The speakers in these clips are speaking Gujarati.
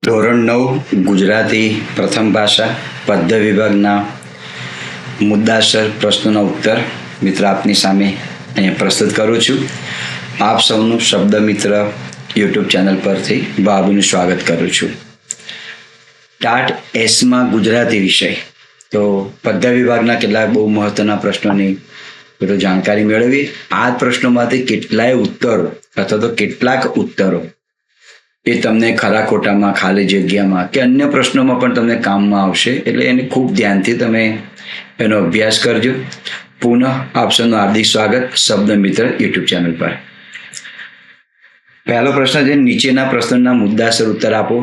ધોરણ 9 ગુજરાતી પ્રથમ ભાષા પદ્ય વિભાગના મુદ્દાસર પ્રશ્નોના ઉત્તર મિત્ર આપની સામે અહીંયા પ્રસ્તુત કરું છું. આપ સૌનું શબ્દ મિત્ર યુટ્યુબ ચેનલ પરથી ભાવનું સ્વાગત કરું છું. ટાટ એસમાં ગુજરાતી વિષય તો પદ્ય વિભાગના કેટલાક બહુ મહત્વના પ્રશ્નોની જાણકારી મેળવી. આ પ્રશ્નોમાંથી કેટલાય ઉત્તરો અથવા તો કેટલાક ઉત્તરો એ તમને ખરા ખોટામાં, ખાલી જગ્યામાં કે અન્ય પ્રશ્નોમાં પણ તમને કામમાં આવશે. એટલે એને ખૂબ ધ્યાનથી તમે એનો અભ્યાસ કરજો. પુનઃ આપ સૌનું હાર્દિક સ્વાગત શબ્દ મિત્ર યુટ્યુબ ચેનલ પર. પહેલો પ્રશ્ન છે, નીચેના પ્રશ્નના મુદ્દાસર ઉત્તર આપો,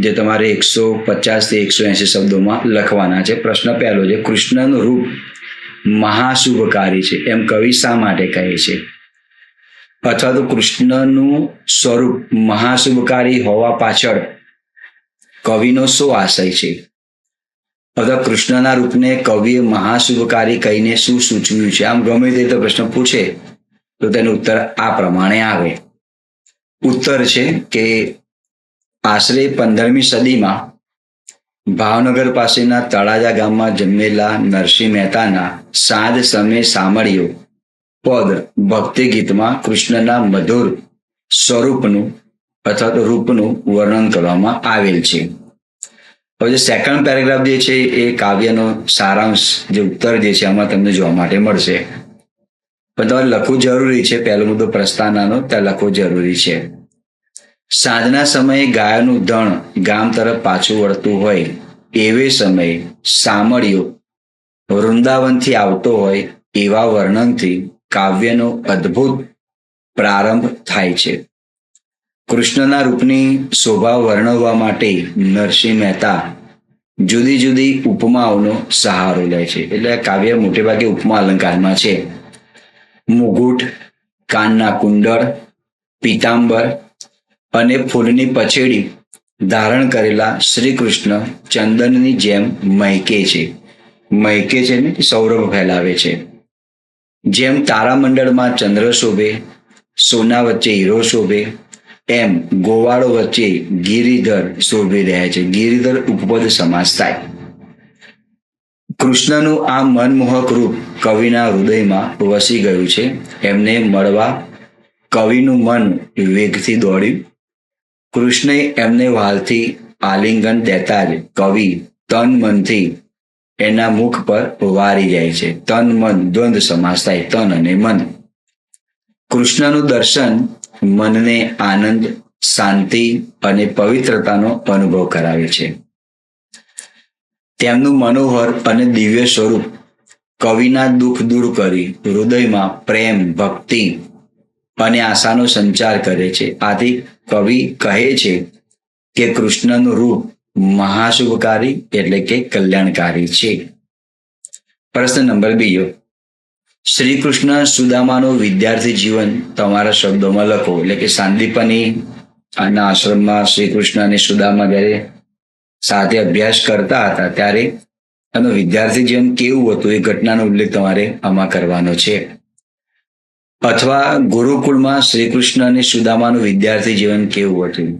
જે તમારે 150 થી 180 શબ્દોમાં લખવાના છે. પ્રશ્ન પહેલો છે, કૃષ્ણનું રૂપ મહાશુભકારી છે એમ કવિ શા માટે કહે છે? અથવા તો કૃષ્ણનું સ્વરૂપ મહાશુભકારી હોવા પાછળ કવિનો શું આશય છે? અથવા કૃષ્ણના રૂપને કવિએ મહાશુભકારી કહીને શું સૂચવ્યું છે? આમ ગમે તે પ્રશ્ન પૂછે તો તેનો ઉત્તર આ પ્રમાણે આવે. ઉત્તર છે કે આશરે 15મી સદીમાં ભાવનગર પાસેના તળાજા ગામમાં જન્મેલા નરસિંહ મહેતાના સાંજ સમય સામળિયો પદ ભક્તિ ગીતમાં કૃષ્ણના મધુર સ્વરૂપનું અથવા તો રૂપનું વર્ણન કરવામાં આવેલ છે. હવે જે સેકન્ડ પેરેગ્રાફ જે છે એ કાવ્યનો સારાંશ, જે ઉત્તર જે છે આમાં તમને જોવા માટે મળશે. પણ તમારે લખવું જરૂરી છે. પહેલો મુદ્દો પ્રસ્તાવનાનો ત્યાં લખવું જરૂરી છે. સાંજના સમયે ગાયોનું ધણ ગામ તરફ પાછું વળતું હોય એવે સમયે સામળિયો વૃંદાવનથી આવતો હોય એવા વર્ણનથી કાવ્યનો અદ્ભુત પ્રારંભ થાય છે. કૃષ્ણના રૂપની શોભા વર્ણવવા માટે નરસિંહ મહેતા જુદી જુદી ઉપમાઓનો સહારો લે છે. એટલે કાવ્ય મોટે ભાગે ઉપમા અલંકારમાં છે. મુગુટ, કાનના કુંડળ, પીતાંબર અને ફૂલની પછેડી ધારણ કરેલા શ્રી કૃષ્ણ ચંદનની જેમ મહેકે છે. મહેકે છે ને સૌરભ ફેલાવે છે. જેમ તારામંડળમાં ચંદ્ર શોભે, સોના વચ્ચે હીરો શોભે, એમ ગોવાળો વચ્ચે ગિરિધર શોભી રહ્યા છે. ગિરિધર ઉપપદ સમાસ થાય. કૃષ્ણનું આ મનમોહક રૂપ કવિના હૃદયમાં વસી ગયું છે. એમને મળવા કવિનું મન વેગથી દોડ્યું. કૃષ્ણે એમને વ્હાલથી આલિંગન દેતા જ કવિ તન મનથી એના મુખ પર વારી જાય છે. તન મન દ્વંદ સમાસ થાય, તન અને મન. કૃષ્ણનું દર્શન મનને આનંદ, શાંતિ અને પવિત્રતાનો અનુભવ કરાવે છે. તેમનું મનોહર અને દિવ્ય સ્વરૂપ કવિના દુઃખ દૂર કરી હૃદયમાં પ્રેમ, ભક્તિ અને આશાનો સંચાર કરે છે. આથી કવિ કહે છે કે કૃષ્ણનું રૂપ મહાશુભકારી એટલે કે કલ્યાણકારી છે. પ્રશ્ન નંબર 2, શ્રી કૃષ્ણ સુદામાનું વિદ્યાર્થી જીવન તમારા શબ્દોમાં લખો. એટલે કે સાંદીપની આના આશ્રમમાં શ્રી કૃષ્ણ અને સુદામા જ્યારે સાથે અભ્યાસ કરતા હતા ત્યારે એનું વિદ્યાર્થી જીવન કેવું હતું એ ઘટનાનો ઉલ્લેખ તમારે આમાં કરવાનો છે. અથવા ગુરુકુળમાં શ્રી કૃષ્ણ અને સુદામાનું વિદ્યાર્થી જીવન કેવું હતું,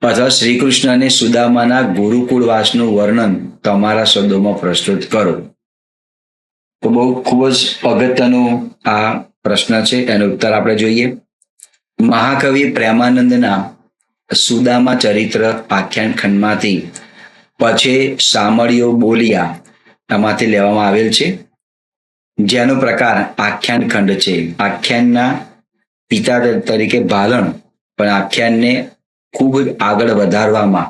અથવા શ્રી કૃષ્ણ અને સુદામાના ગુરુકુળવાસનું વર્ણન તમારા શબ્દોમાં પ્રસ્તુત કરો. તો બહુ ખૂબ જ અગત્યનો આ પ્રશ્ન છે. એનો ઉત્તર આપણે જોઈએ. મહાકવિ પ્રેમાનંદના સુદામા ચરિત્ર આખ્યાન ખંડમાંથી પછી સામળિયો બોલિયા આમાંથી લેવામાં આવેલ છે, જેનો પ્રકાર આખ્યાન ખંડ છે. આખ્યાનના પિતા તરીકે ભાલણ, પણ આખ્યાનને ખૂબ જ આગળ વધારવામાં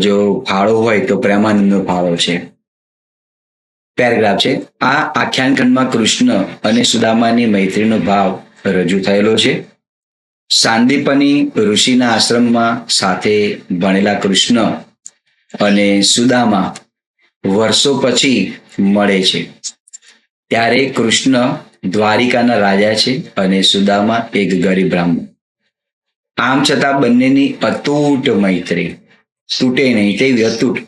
જો ફાળો હોય તો પ્રેમાનંદનો ફાળો છે. પેરેગ્રાફ છે, આ આખ્યાન ખંડમાં કૃષ્ણ અને સુદામાની મૈત્રીનો ભાવ રજૂ થયેલો છે. સાંદીપની ઋષિના આશ્રમમાં સાથે ભણેલા કૃષ્ણ અને સુદામા વર્ષો પછી મળે છે. ત્યારે કૃષ્ણ દ્વારિકાના રાજા છે અને સુદામા એક ગરીબ બ્રાહ્મણ. આમ છતાં બંનેની અતૂટ મૈત્રી, તૂટે નહીં તેવી અતૂટ,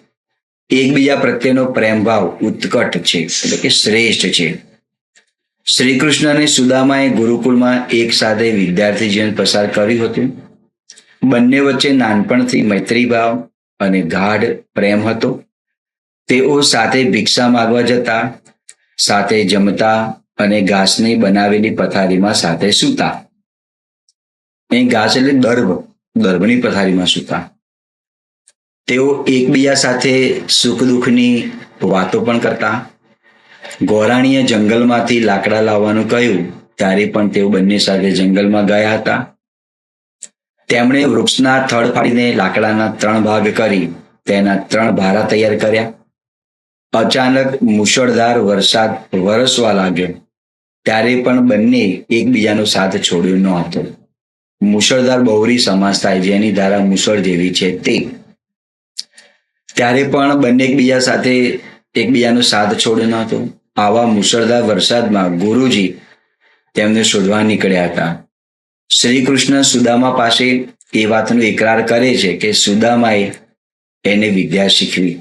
એકબીજા પ્રત્યેનો પ્રેમ ભાવ ઉત્કટ છે, એટલે કે શ્રેષ્ઠ છે. શ્રી કૃષ્ણ અને સુદામાએ ગુરુકુળમાં એક સાથે વિદ્યાર્થી જીવન પસાર કર્યું હતું. બંને વચ્ચે નાનપણથી મૈત્રી ભાવ અને ગાઢ પ્રેમ હતો. તેઓ સાથે ભિક્ષા માંગવા જતા, સાથે જમતા અને ઘાસની બનાવેલી પથારીમાં સાથે સૂતા. અહીં ઘાસ એટલે દર્ભની પથારીમાં સૂતા. તેઓ એકબીજા સાથે સુખ દુઃખની વાતો પણ કરતા. ગોરાણીએ જંગલમાંથી લાકડા લાવવાનું કહ્યું ત્યારે પણ તેઓ બંને સાથે જંગલમાં ગયા હતા. તેમણે વૃક્ષના થડ ફાડીને લાકડાના 3 ભાગ કરી તેના 3 ભારા તૈયાર કર્યા. અચાનક મુશળધાર વરસાદ વરસવા લાગ્યો ત્યારે પણ બંને એકબીજાનો સાથ છોડ્યો ન હતો. મુશળધાર બહુરી સમાસ થાય, જેની ધારા મુશળ જેવી છે તે. ત્યારે પણ બંને એકબીજાનો સાથ છોડ્યો ન હતો. આવા મુશળધાર વરસાદમાં ગુરુજી તેમને શોધવા નીકળ્યા હતા. શ્રી કૃષ્ણ સુદામા પાસે એ વાતનો ઇકરાર કરે છે કે સુદામાએ એને વિદ્યા શીખવી.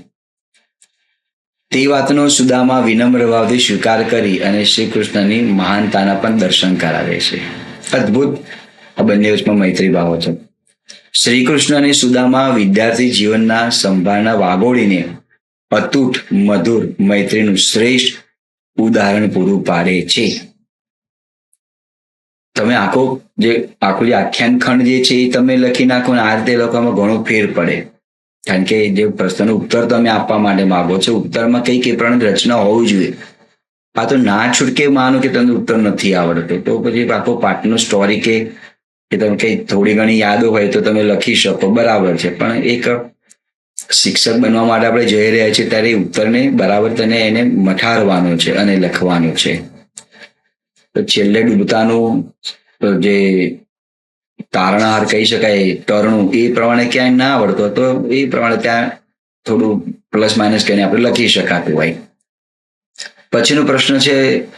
તે વાતનો સુદામા વિનમ્ર ભાવથી સ્વીકાર કરી અને શ્રી કૃષ્ણની મહાનતાના પણ દર્શન કરાવે છે. અદ્ભુત આ બંને વચમાં મૈત્રી ભાવ છે. શ્રી કૃષ્ણ અને સુદામા વિદ્યાર્થી જીવનના સંભાળના વાગોળીને અતૂટ મધુર મૈત્રીનું શ્રેષ્ઠ ઉદાહરણ પૂરું પાડે છે. તમે આખું જે આખ્યાન ખંડ જે છે એ તમે લખી નાખો ને આ રીતે લખવામાં ઘણો ફેર પડે. કારણ કે જે પ્રશ્નનો ઉત્તર તમે આપવા માટે માંગો છો, ઉત્તરમાં કઈ પ્રકારની રચના હોવી જોઈએ. આ તો ના છૂટકે માનો કે તમને ઉત્તર નથી આવડતો તો પછી આખો પાઠનો સ્ટોરી કે તમે કઈ થોડી ઘણી યાદો હોય તો તમે લખી શકો, બરાબર છે. પણ એક શિક્ષક બનવા માટે આપણે જઈ રહ્યા છીએ ત્યારે ઉત્તરને બરાબર એને મઠારવાનો છે અને લખવાનો છે. તો છેલ્લે ડૂબતાનું જે તારણહાર કહી શકાય, તરણું, એ પ્રમાણે ક્યાંય ના આવડતો તો એ પ્રમાણે ત્યાં થોડું પ્લસ માઇનસ કરીને આપણે લખી શકાતું હોય. પછીનો પ્રશ્ન છે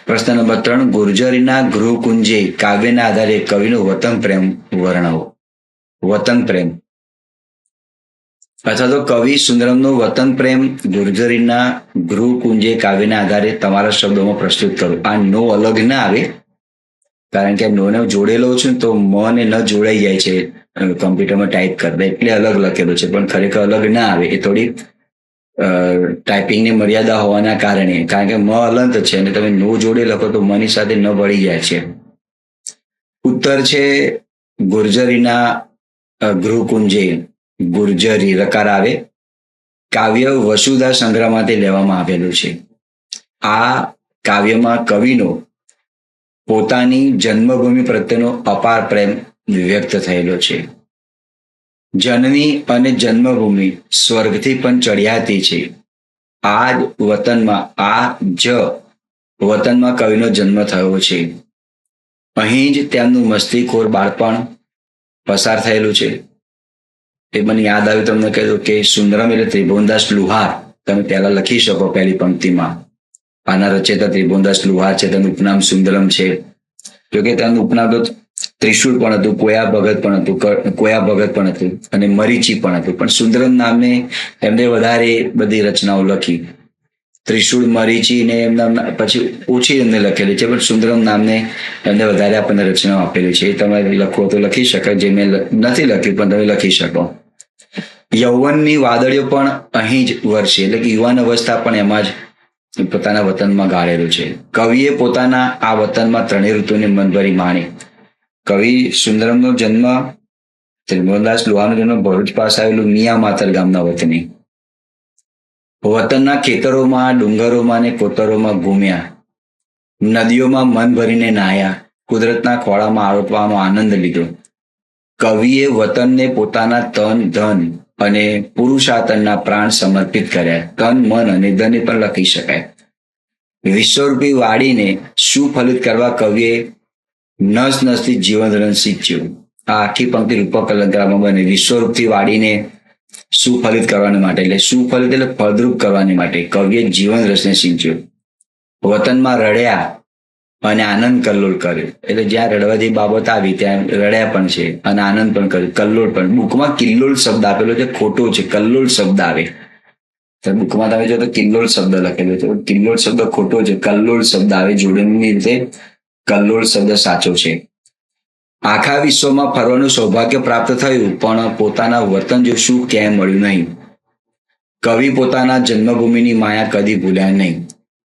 પ્રશ્ન નંબર 3. ગુર્જરીના ગૃહકુંજે કાવ્યના આધારે કવિનો વતન પ્રેમ વર્ણવો. વતન પ્રેમ અથવા તો કવિ સુંદરમનો વતન પ્રેમ ગુર્જરીના ગૃહકુંજે કાવ્યના આધારે તમારા શબ્દોમાં પ્રસ્તુત કરો. આ નો અલગ ના આવે, કારણ કે નોને જોડેલો છું તો મને ન જોડાઈ જાય છે કમ્પ્યુટરમાં ટાઈપ કરતા, એટલે અલગ લખેલું છે. પણ ખરેખર અલગ ના આવે, એ થોડી ટાઈપિંગની મર્યાદા હોવાના કારણે, કારણ કે મ અલંત છે અને તમે નો જોડે લખો તો મની સાથે ન ભળી જાય છે. ઉત્તર છે ગુર્જરીના ગૃહકુંજે. ગુર્જરી રકાર આવે. કાવ્ય વસુધા સંગ્રહમાંથી લેવામાં આવેલું છે. આ કાવ્યમાં કવિનો પોતાની જન્મભૂમિ પ્રત્યેનો અપાર પ્રેમ વ્યક્ત થયેલો છે. જનની અને જન્મભૂમિ સ્વર્ગથી પણ ચડિયાતી છે. આ જ વતનમાં કવિનો જન્મ થયો છે. અહીં જ તેમનું મસ્તીખોર બાળપણ પસાર થયેલું છે. એ મને યાદ આવ્યું, તમને કહ્યું કે સુંદરમ એટલે ત્રિભુવનદાસ લુહાર. તમે પહેલા લખી શકો પહેલી પંક્તિમાં. આના રચયિતા ત્રિભુવનદાસ લુહાર છે. તેનું ઉપનામ સુંદરમ છે. જોકે તેનું ઉપનામ તો ત્રિશુળ પણ હતું, કોયા ભગત પણ હતું અને મરીચી પણ હતું. પણ સુંદરમ નામને એમને વધારે બધી રચનાઓ લખી. ત્રિશુળ, મરીચી ને એમના પછી ઓછી એમને લખેલી છે, પણ સુંદરમ નામને એમને વધારે આપણને રચનાઓ આપેલી છે. એ તમારે લખવો તો લખી શકાય, જે મેં નથી લખ્યું પણ તમે લખી શકો. યૌવનની વાદળીઓ પણ અહીં જ વરસે, એટલે કે યુવાન અવસ્થા પણ એમાં જ પોતાના વતનમાં ગાળેલું છે. કવિએ પોતાના આ વતનમાં 3 ઋતુને મનભરી માણી. કવિ સુંદરમનો જન્મ, ત્રિભુવનદાસ લુહારનો જન્મ ભરૂચ પાસે આવેલું મિયા માતર ગામના વતની. વતનના ખેતરોમાં, ડુંગરોમાં ને કોતરોમાં ઘૂમ્યા. નદીઓમાં મન ભરીને નાહ્યા. કુદરતના ખોળામાં આરોપવાનો આનંદ લીધો. કવિએ વતનને પોતાના તન, ધન અને પુરુષાર્થના પ્રાણ સમર્પિત કર્યા. તન, મન અને ધન પણ લખી શકાય. વિશ્વરૂપી વાડીને સુફલિત કરવા કવિએ નસથી જીવન રન સિંચ્યું. આ આખી પંક્તિ રૂપક અલંકારમાં બને. વિશ્વરૂપથી વાડીને સુફલિત કરવાને માટે, એટલે સુફલિત એટલે ફળદ્રુપ કરવાને માટે કવિએ જીવન રસને સિંચ્યો. વતનમાં રડ્યા અને આનંદ કલ્લોળ કર્યો. એટલે જ્યાં રડવાથી બાબત આવી ત્યાં રડ્યા પણ છે અને આનંદ પણ કર્યો, કલ્લોળ પણ. બુકમાં કિલ્લોળ શબ્દ આપેલો છે, ખોટો છે. કલ્લોળ શબ્દ આવે. બુકમાં તમે જો તો કિલ્લોળ શબ્દ લખેલો છે, કિલ્લોળ શબ્દ ખોટો છે, કલ્લોળ શબ્દ આવે. જોડણીની રીતે કલ્લોળ શબ્દ સાચો છે. આખા વિશ્વમાં ફરવાનું સૌભાગ્ય પ્રાપ્ત થયું, પણ પોતાના વતન જો શું ક્યાંય મળ્યું નહીં. કવિ પોતાના જન્મભૂમિની માયા કદી ભૂલ્યા નહીં.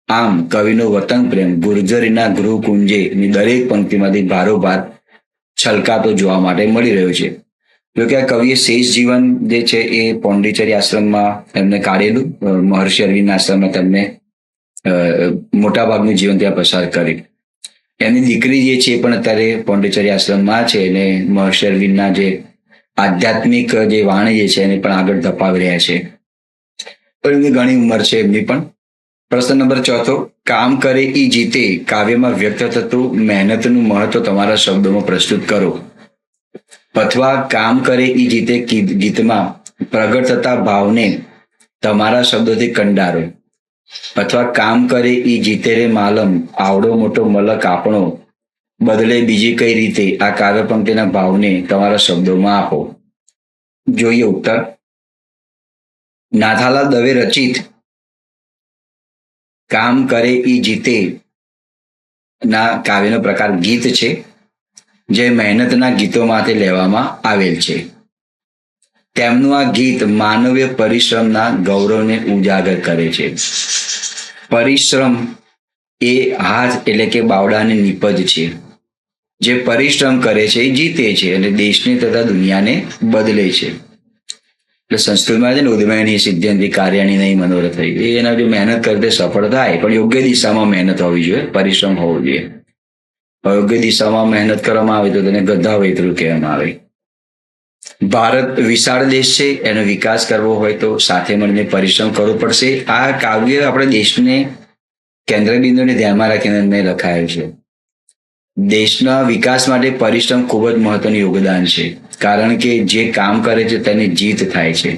આમ કવિનો વતન પ્રેમ ગુર્જરીના ગૃહકુંજે ની દરેક પંક્તિમાંથી ભારોભાર છલકાતો જોવા માટે મળી રહ્યો છે. જો કે આ કવિએ શેષ જીવન જે છે એ પોંડિચેરી આશ્રમમાં એમને કાઢેલું. મહર્ષિ અરવિંદ આશ્રમમાં તેમને મોટાભાગનું જીવન ત્યાં પસાર કર્યું. એની દીકરી જે છે એ પણ અત્યારે પોંડિચેરી આશ્રમમાં છે અને મહર્ષિ અરવિંદના જે આધ્યાત્મિક જે વાણી જે છે એને પણ આગળ ધપાવી રહ્યા છે. પણ એમની ઘણી ઉંમર છે એમની પણ. પ્રશ્ન નંબર 4, કામ કરે ઈ જીતે કાવ્યમાં વ્યક્ત થતું મહેનતનું મહત્વ તમારા શબ્દોમાં પ્રસ્તુત કરો. અથવા કામ કરે ઈ જીતે ગીતમાં પ્રગટ થતા ભાવને તમારા શબ્દોથી કંડારો. અથવા કામ કરે ઈ જીતે રે માલમ આવડો મોટો મલક આપણો બદલે બીજી કઈ રીતે આ કાવ્ય પંક્તિના ભાવને તમારા શબ્દોમાં આપો. જોઈએ ઉત્તર. નાથાલાલ દવે રચિત કામ કરે ઈ જીતે ના કાવ્યનો પ્રકાર ગીત છે, જે મહેનતના ગીતોમાંથી લેવામાં આવેલ છે. તેમનું આ ગીત માનવીય પરિશ્રમના ગૌરવને ઉજાગર કરે છે. પરિશ્રમ એ હાથ એટલે કે બાવડાની નીપજ છે. જે પરિશ્રમ કરે છે એ જીતે છે અને દેશને તથા દુનિયાને બદલે છે. એટલે સંસ્કૃતમાં છે ને ઉદ્મયની સિદ્ધ્યંતિ કાર્યાણી નહીં મનોરથ. એના જો મહેનત કરતે સફળ થાય, પણ યોગ્ય દિશામાં મહેનત હોવી જોઈએ, પરિશ્રમ હોવો જોઈએ. યોગ્ય દિશામાં મહેનત કરવામાં આવે તો તેને ગધા વૈતરું કહેવામાં આવે. ભારત વિશાળ દેશ છે, એનો વિકાસ કરવો હોય તો સાથે મળીને પરિશ્રમ કરવો પડશે. આ કાવ્ય આપણે દેશને કેન્દ્રબિંદુને ધ્યાનમાં રાખીને મેં લખાયું છે. દેશના વિકાસ માટે પરિશ્રમ ખૂબ જ મહત્વનું યોગદાન છે, કારણ કે જે કામ કરે છે તેની જીત થાય છે.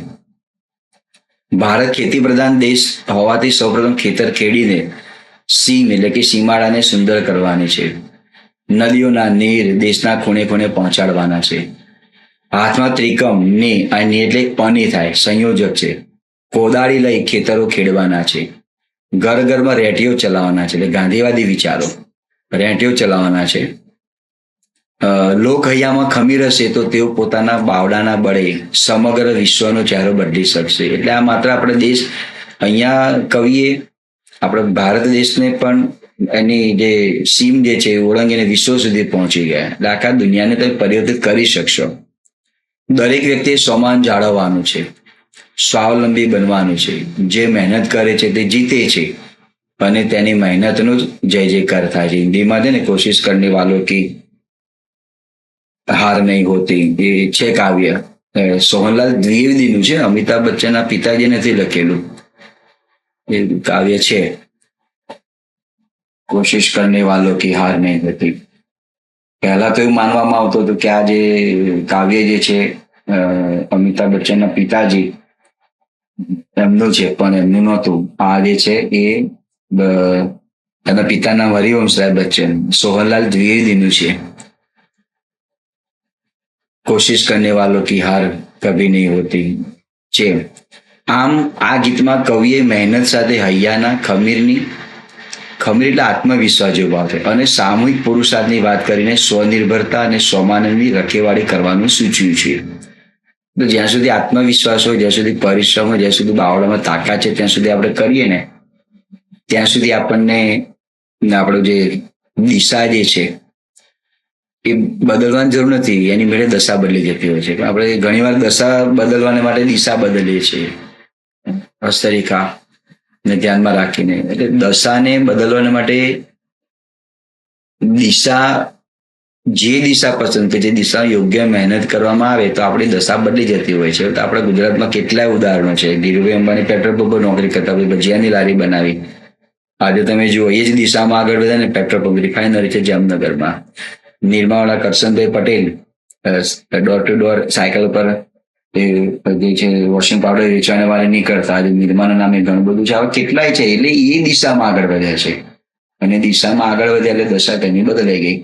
ભારત ખેતી પ્રધાન દેશ હોવાથી સૌપ્રથમ ખેતર ખેડીને સીમ એટલે કે સીમાડાને સુંદર કરવાની છે. નદીઓના નીર દેશના ખૂણે ખૂણે પહોંચાડવાના છે. હાથમાં ત્રિકમ ને આ ની એટલે પની થાય સંયોજક છે. કોદાળી લઈ ખેતરો ખેડવાના છે. ઘર ઘરમાં રેટીઓ ચલાવવાના છે, એટલે ગાંધીવાદી વિચારો. રેટીઓ ચલાવવાના છે. લોકહૈયામાં ખમીર હશે તો તેઓ પોતાના બાવડાના બળે સમગ્ર વિશ્વનો ચહેરો બદલી શકશે. એટલે આ માત્ર આપણે દેશ, અહીંયા કવિએ આપણે ભારત દેશને પણ એની જે સીમ જે છે ઓળંગીને વિશ્વ સુધી પહોંચી ગયા. એટલે આખા દુનિયાને તમે પરિવર્તિત કરી શકશો. દરેક વ્યક્તિએ સ્વમાન જાળવવાનું છે, સ્વાવલંબી બનવાનું છે. જે મહેનત કરે છે તે જીતે છે અને તેની મહેનતનો જ જય જયકાર થાય છે. હિન્દીમાં છે ને કોશિશ કરને વાલો કી હાર નહીં હોતી એ છે કાવ્ય. સોહનલાલ દ્વિવેદીનું છે, અમિતાભ બચ્ચનના પિતાજી નથી લખેલું એ કાવ્ય છે. કોશિશ કરને વાલો કી હાર નહીં હોતી. પહેલા તો એવું માનવામાં આવતું હતું કે આ જે કાવ્ય જે છે અમિતાભ બચ્ચનના પિતાજી એમનું છે, પણ એમનું નહોતું. આ જે છે એ એના પિતાના હરિવંશરાય બચ્ચન સોહનલાલ દ્વિવેદીનું છે. કોશિશ કરને વાલો કી હાર કભી નહીં હોતી છે. આમ આ ગીતમાં કવિએ મહેનત સાથે હૈયાના ખમીર એટલે આત્મવિશ્વાસ જેવો ભાવ છે અને સામૂહિક પુરુષાર્થની વાત કરીને સ્વનિર્ભરતા અને સ્વમાનની રખેવાળી કરવાનું સૂચવ્યું છે. તો જ્યાં સુધી આત્મવિશ્વાસ હોય, જ્યાં સુધી પરિશ્રમ હોય, જ્યાં સુધી બાવડામાં તાકાત છે ત્યાં સુધી આપણે કરીએ ને ત્યાં સુધી આપણને આપણું જે દિશા જે છે એ બદલવાની જરૂર નથી. એની મેળે દશા બદલી જતી હોય છે. પણ આપણે ઘણીવાર દશા બદલવાને માટે દિશા બદલીએ છીએ હસ્તરેખા ને ધ્યાનમાં રાખીને. એટલે દશાને બદલવાને માટે દિશા, જે દિશા પસંદ કે જે દિશા યોગ્ય મહેનત કરવામાં આવે તો આપણી દશા બદલી જતી હોય છે. તો આપણા ગુજરાતમાં કેટલાય ઉદાહરણો છે. ધીરુભાઈ અંબાણી પેટ્રોલ પંપ પર નોકરી કરતા પછી ભજીયાની લારી બનાવી. આજે તમે જુઓ એ જ દિશામાં આગળ વધે ને પેટ્રોલ પંપ રિફાઇનરી છે જામનગરમાં. નિરમાવાળા Karsanbhai Patel door to door cycle પર જે છે વોશિંગ પાવડર વેચવાને વાળે નીકળતા. આજે નિર્માના નામે ઘણું બધું છે. આવા કેટલાય છે. એટલે એ દિશામાં આગળ વધ્યા છે અને દિશામાં આગળ વધ્યા એટલે દશા તેની બદલાઈ ગઈ.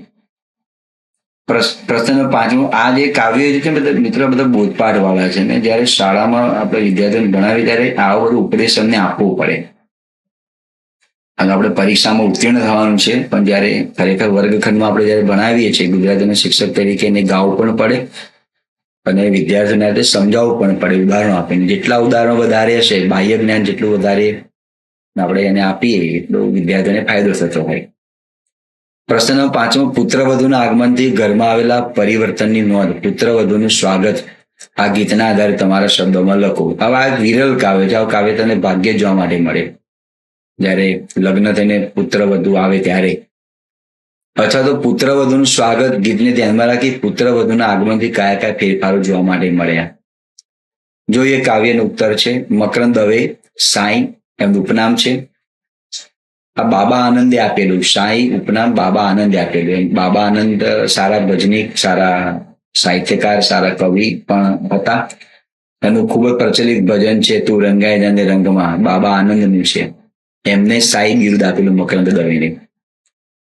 પ્રશ્ન 5, આ જે કાવ્ય છે બધા મિત્રો બધા બોધપાઠ વાળા છે ને જયારે શાળામાં આપણે વિદ્યાર્થીઓને ભણાવીએ ત્યારે આવો બધું ઉપદેશ અમને આપવો પડે. અને આપણે પરીક્ષામાં ઉત્તીર્ણ થવાનું છે, પણ જ્યારે ખરેખર વર્ગખંડમાં આપણે જ્યારે ભણાવીએ છીએ ગુજરાતીના શિક્ષક તરીકે એને ગાવું પણ પડે અને વિદ્યાર્થીઓને આપણે સમજાવવું પણ પડે ઉદાહરણો આપીને. જેટલા ઉદાહરણો વધારે હશે, બાહ્ય જ્ઞાન જેટલું વધારે આપણે એને આપીએ એટલો વિદ્યાર્થીઓને ફાયદો થતો હોય. પ્રશ્ન નંબર 5, પુત્રવધુના આગમનથી ઘરમાં આવેલા પરિવર્તનની નોંધ. પુત્રવધુનું સ્વાગત આ ગીતના આધારે તમારા શબ્દોમાં લખો. હવે આ વિરલ કાવ્ય છે. આ કાવ્ય તને ભાગ્ય જોવા માટે મળે જ્યારે લગ્ન થઈને પુત્રવધુ આવે ત્યારે. અથવા તો પુત્રવધુનું સ્વાગત ગીતને ધ્યાનમાં રાખી પુત્રવધુના આગમનથી કયા કયા ફેરફારો જોવા માટે મળ્યા. જોઈએ કાવ્યનો ઉત્તર છે મકરંદ દવે, સાંઈ એમનું ઉપનામ છે. આ બાબા આનંદે આપેલું, સાંઈ ઉપનામ બાબા આનંદે આપેલું. બાબા આનંદ સારા ભજનીક, સારા સાહિત્યકાર, સારા કવિ પણ હતા. એનું ખૂબ જ પ્રચલિત ભજન છે તું રંગાઈ જાને રંગમાં, બાબા આનંદનું છે. એમને સાંઈ બિરુદ આપેલું મકરંદ દવેને.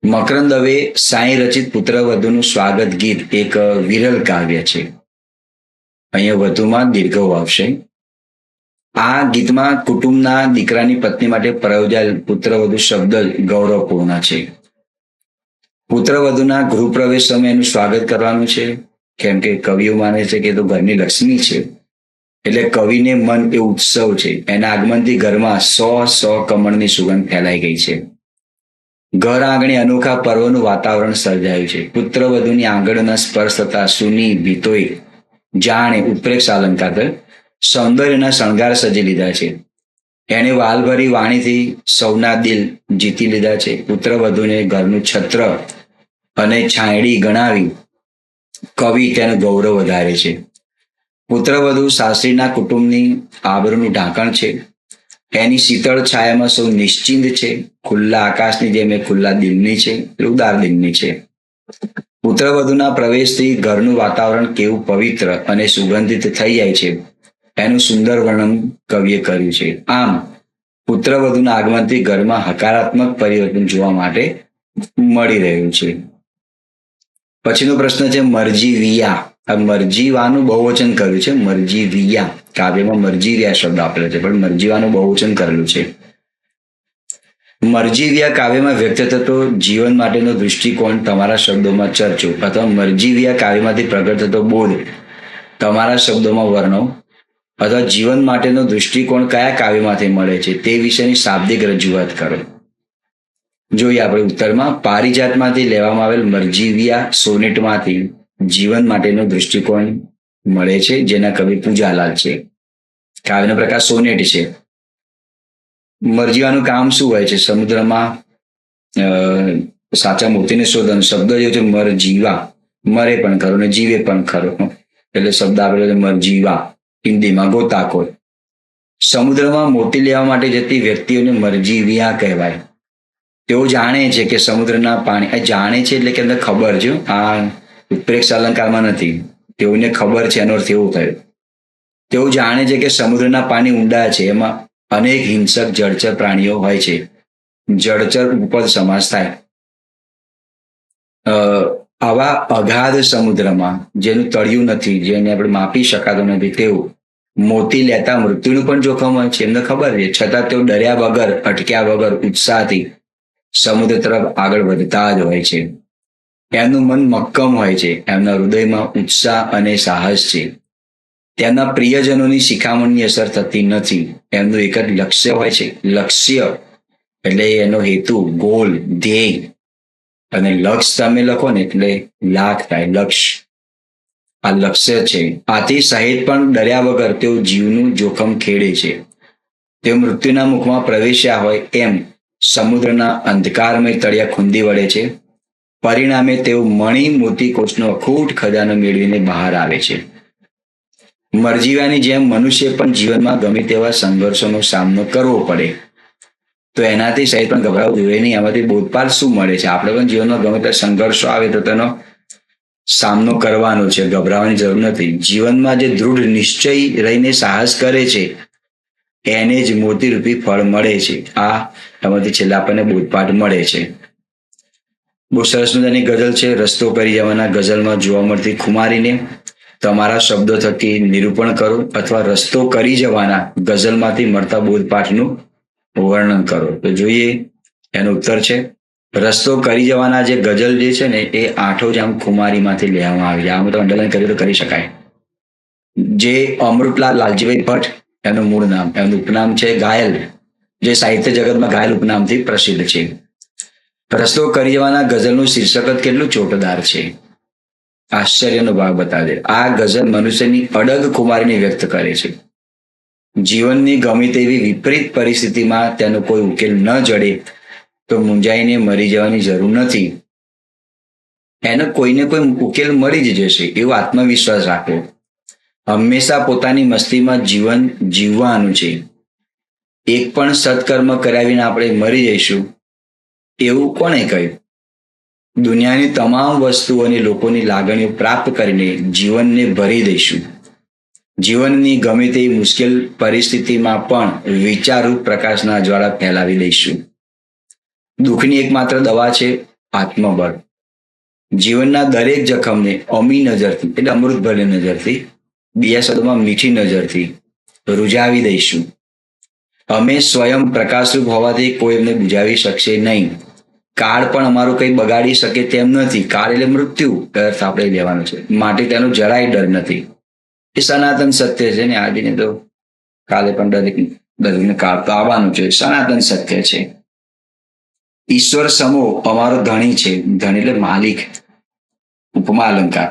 મકરંદ દવે સાંઈ રચિત પુત્રવધુનું સ્વાગત ગીત એક વિરલ કાવ્ય છે. અહીંયા વધુમાં દીર્ઘવ આવશે. આ ગીતમાં કુટુંબના દીકરાની પત્ની માટે પ્રયોજાયેલ પુત્રવધુ શબ્દ ગૌરવપૂર્ણ છે. પુત્રવધુના ગૃહપ્રવેશ સમયે એનું સ્વાગત કરવાનું છે, કેમ કે કવિઓ માને છે કે તો ઘરની લક્ષ્મી છે, એટલે કવિને મન એ ઉત્સવ છે. એના આગમનથી ઘરમાં 100 કમળની સુગંધ ફેલાઈ ગઈ છે. ઘર આંગણે અનોખા પર્વનું વાતાવરણ સર્જાયું છે. પુત્રવધુની આંગળીના સ્પર્શ થતા સૂની ભીતોય જાણે ઉત્પ્રેક્ષ અલંકાર સૌંદર્યના શણગાર સજી લીધા છે. એણે વાલભરી વાણીથી સૌના દિલ જીતી લીધા છે. પુત્રવધુને ઘરનું છત્ર અને છાંયડી ગણાવી કવિ તેનું ગૌરવ વધારે છે. પુત્રવધુ સાસરીના કુટુંબની આબરૂનું ઢાંકણ છે. એની શીતળ છાયામાં સૌ નિશ્ચિંત છે. ખુલ્લા આકાશની જેમ એ ખુલ્લા દિલની છે, ઉદાર દિલની છે. પુત્રવધુના પ્રવેશથી ઘરનું વાતાવરણ કેવું પવિત્ર અને સુગંધિત થઈ જાય છે એનું સુંદર વર્ણન કવિએ કર્યું છે. આમ પુત્રવધુના આગમનથી ઘરમાં હકારાત્મક પરિવર્તન જોવા માટે મળી રહ્યું છે. પછીનો પ્રશ્ન છે મરજીવિયા. આ મરજીવાનું બહુવચન કર્યું છે. મરજીવિયા કાવ્યમાં મરજીવિયા શબ્દ આપેલો છે, પણ મરજીવાનું બહુવચન કરેલું છે. મરજીવિયા કાવ્યમાં વ્યક્ત થતો જીવન માટેનો દૃષ્ટિકોણ તમારા શબ્દોમાં ચર્ચો, અથવા મરજીવિયા કાવ્યમાંથી પ્રગટ થતો બોધ તમારા શબ્દોમાં વર્ણો, અથવા જીવન માટેનો દૃષ્ટિકોણ કયા કાવ્યમાંથી મળે છે તે વિશેની શાબ્દિક રજૂઆત કરો. જોઈએ આપણે ઉત્તરમાં પારિજાતમાંથી લેવામાં આવેલ મરજીવિયા સોનેટમાંથી જીવન માટેનો દૃષ્ટિકોણ મળે છે, જેના કવિ પૂજાલાલ છે. કાવ્યનો પ્રકાર સોનેટ છે. મરજીવાનું કામ શું હોય છે? સમુદ્રમાં સાચા મોતીને શોધવાનો શબ્દ જે છે મરજીવા, મરે પણ ખરો ને જીવે પણ ખરો, એટલે શબ્દ આપેલો છે મરજીવા, હિન્દીમાં ગોતાખોર. સમુદ્રમાં મોતી લેવા માટે જતી વ્યક્તિઓને મરજીવિયા કહેવાય. તેઓ જાણે છે કે સમુદ્રના પાણી, જાણે છે એટલે કે એમને ખબર છે, આ ઉત્પ્રેક્ષ અલંકારમાં નથી, તેઓને ખબર છે એનો અર્થ એવો થયો. તેઓ જાણે છે કે સમુદ્રના પાણી ઊંડા છે, એમાં અનેક હિંસક જળચર પ્રાણીઓ હોય છે. જળચર ઉપદ સમાસ થાય. આવા અગાધ સમુદ્રમાં જેનું તળિયું નથી, જેને આપણે માપી શકાતો નથી, તેઓ મોતી લેતા મૃત્યુનું પણ જોખમ હોય છે, એમને ખબર છે, છતાં તેઓ ડર્યા વગર, અટક્યા વગર ઉત્સાહથી સમુદ્ર તરફ આગળ વધતા જ હોય છે. એમનું મન મક્કમ હોય છે, એમના હૃદયમાં ઉત્સાહ અને સાહસ છે. તેમના પ્રિયજનોની શિખામણની અસર થતી નથી. એમનું એક જ લક્ષ્ય હોય છે. લક્ષ્ય એટલે એનો હેતુ, ગોલ, ધ્યેય, અને લક્ષ્ય તમે લખો ને એટલે લાખ થાય, લક્ષ્ય. આ લક્ષ્ય છે. આથી સહેજ પણ ડર્યા વગર તેઓ જીવનું જોખમ ખેડે છે. તેઓ મૃત્યુના મુખમાં પ્રવેશ્યા હોય એમ સમુદ્રના અંધકારમય તળિયા ખૂંદી વળે છે. પરિણામે તેઓ મણિ મોતી કોષનો અખૂટ ખજાનો મેળવીને બહાર આવે છે. મરજીવાની જેમ મનુષ્ય પણ જીવનમાં ગમે તેવા સંઘર્ષોનો સામનો કરવો પડે તો એનાથી સહેજ પણ ગભરાવું જોઈએ નહીં. આમાંથી બોધપાઠ શું મળે છે? આપણે પણ જીવનમાં ગમે તે સંઘર્ષો આવે તો તેનો સામનો કરવાનો છે, ગભરાવાની જરૂર નથી. જીવનમાં જે દૃઢ નિશ્ચય રહીને સાહસ કરે છે એને જ મોતીરૂપી ફળ મળે છે. આ એમાંથી છેલ્લા આપણને બોધપાઠ મળે છે. બહુ સરસ મજાની ગઝલ છે. રસ્તો કરી જવાના ગઝલમાં જોવા મળતી ખુમારીને તમારા શબ્દો થકી નિરૂપણ કરો, અથવા રસ્તો કરી જવાના ગઝલમાંથી મળતા બોધપાઠનું વર્ણન કરો. તો જોઈએ એનો ઉત્તર છે રસ્તો કરી જવાના જે ગઝલ જે છે ને એ આઠો જામ ખુમારીમાંથી લેવામાં આવી છે. આમાં તો અંડરલાઈન કર્યું તો કરી શકાય. જે અમૃતલાલ લાલજીભાઈ ભટ્ટ એનું મૂળ નામ, એમનું ઉપનામ છે ઘાયલ, જે સાહિત્ય જગતમાં ઘાયલ ઉપનામથી પ્રસિદ્ધ છે. રસ્તો કરી જવાના ગઝલનું શીર્ષક જ કેટલું ચોટદાર છે. આશ્ચર્યનો ભાગ બતાવે. આ ગઝલ મનુષ્યની અડગ ખુમારીને વ્યક્ત કરે છે. જીવનની ગમે તેવી વિપરીત પરિસ્થિતિમાં તેનો કોઈ ઉકેલ ન જડે તો મૂંઝાઈને મરી જવાની જરૂર નથી. એનો કોઈને કોઈ ઉકેલ મળી જ જશે એવો આત્મવિશ્વાસ રાખવો. હંમેશા પોતાની મસ્તીમાં જીવન જીવવાનું છે. એક પણ સત્કર્મ કરાવીને આપણે મરી જઈશું એવું કોણે કહ્યું? દુનિયાની તમામ વસ્તુઓ અને લોકોની લાગણીઓ પ્રાપ્ત કરીને જીવનને ભરી દઈશું. જીવનની ગમે તેવી મુશ્કેલ પરિસ્થિતિમાં પણ વિચારરૂપ પ્રકાશના જ્વાળા ફેલાવી દઈશું. દુઃખની એકમાત્ર દવા છે આત્મબળ. જીવનના દરેક જખમને અમી નજરથી એટલે અમૃતભરી નજરથી, બીજા શબ્દોમાં મીઠી નજરથી રૂજાવી દઈશું. અમે સ્વયં પ્રકાશરૂપ હોવાથી કોઈ એમને બુજાવી શકશે નહીં. કાળ પણ અમારું કંઈ બગાડી શકે તેમ નથી. કાળ એટલે મૃત્યુ અર્થ આપણે લેવાનો છે, માટે તેનો જરાય ડર નથી. એ સનાતન સત્ય છે ને. આજે તો કાલે પણ દરેકને કાળ તો આવવાનું છે. સનાતન સત્ય છે. ઈશ્વર સમો અમારો ધણી છે. ધણી એટલે માલિક, ઉપમા અલંકાર.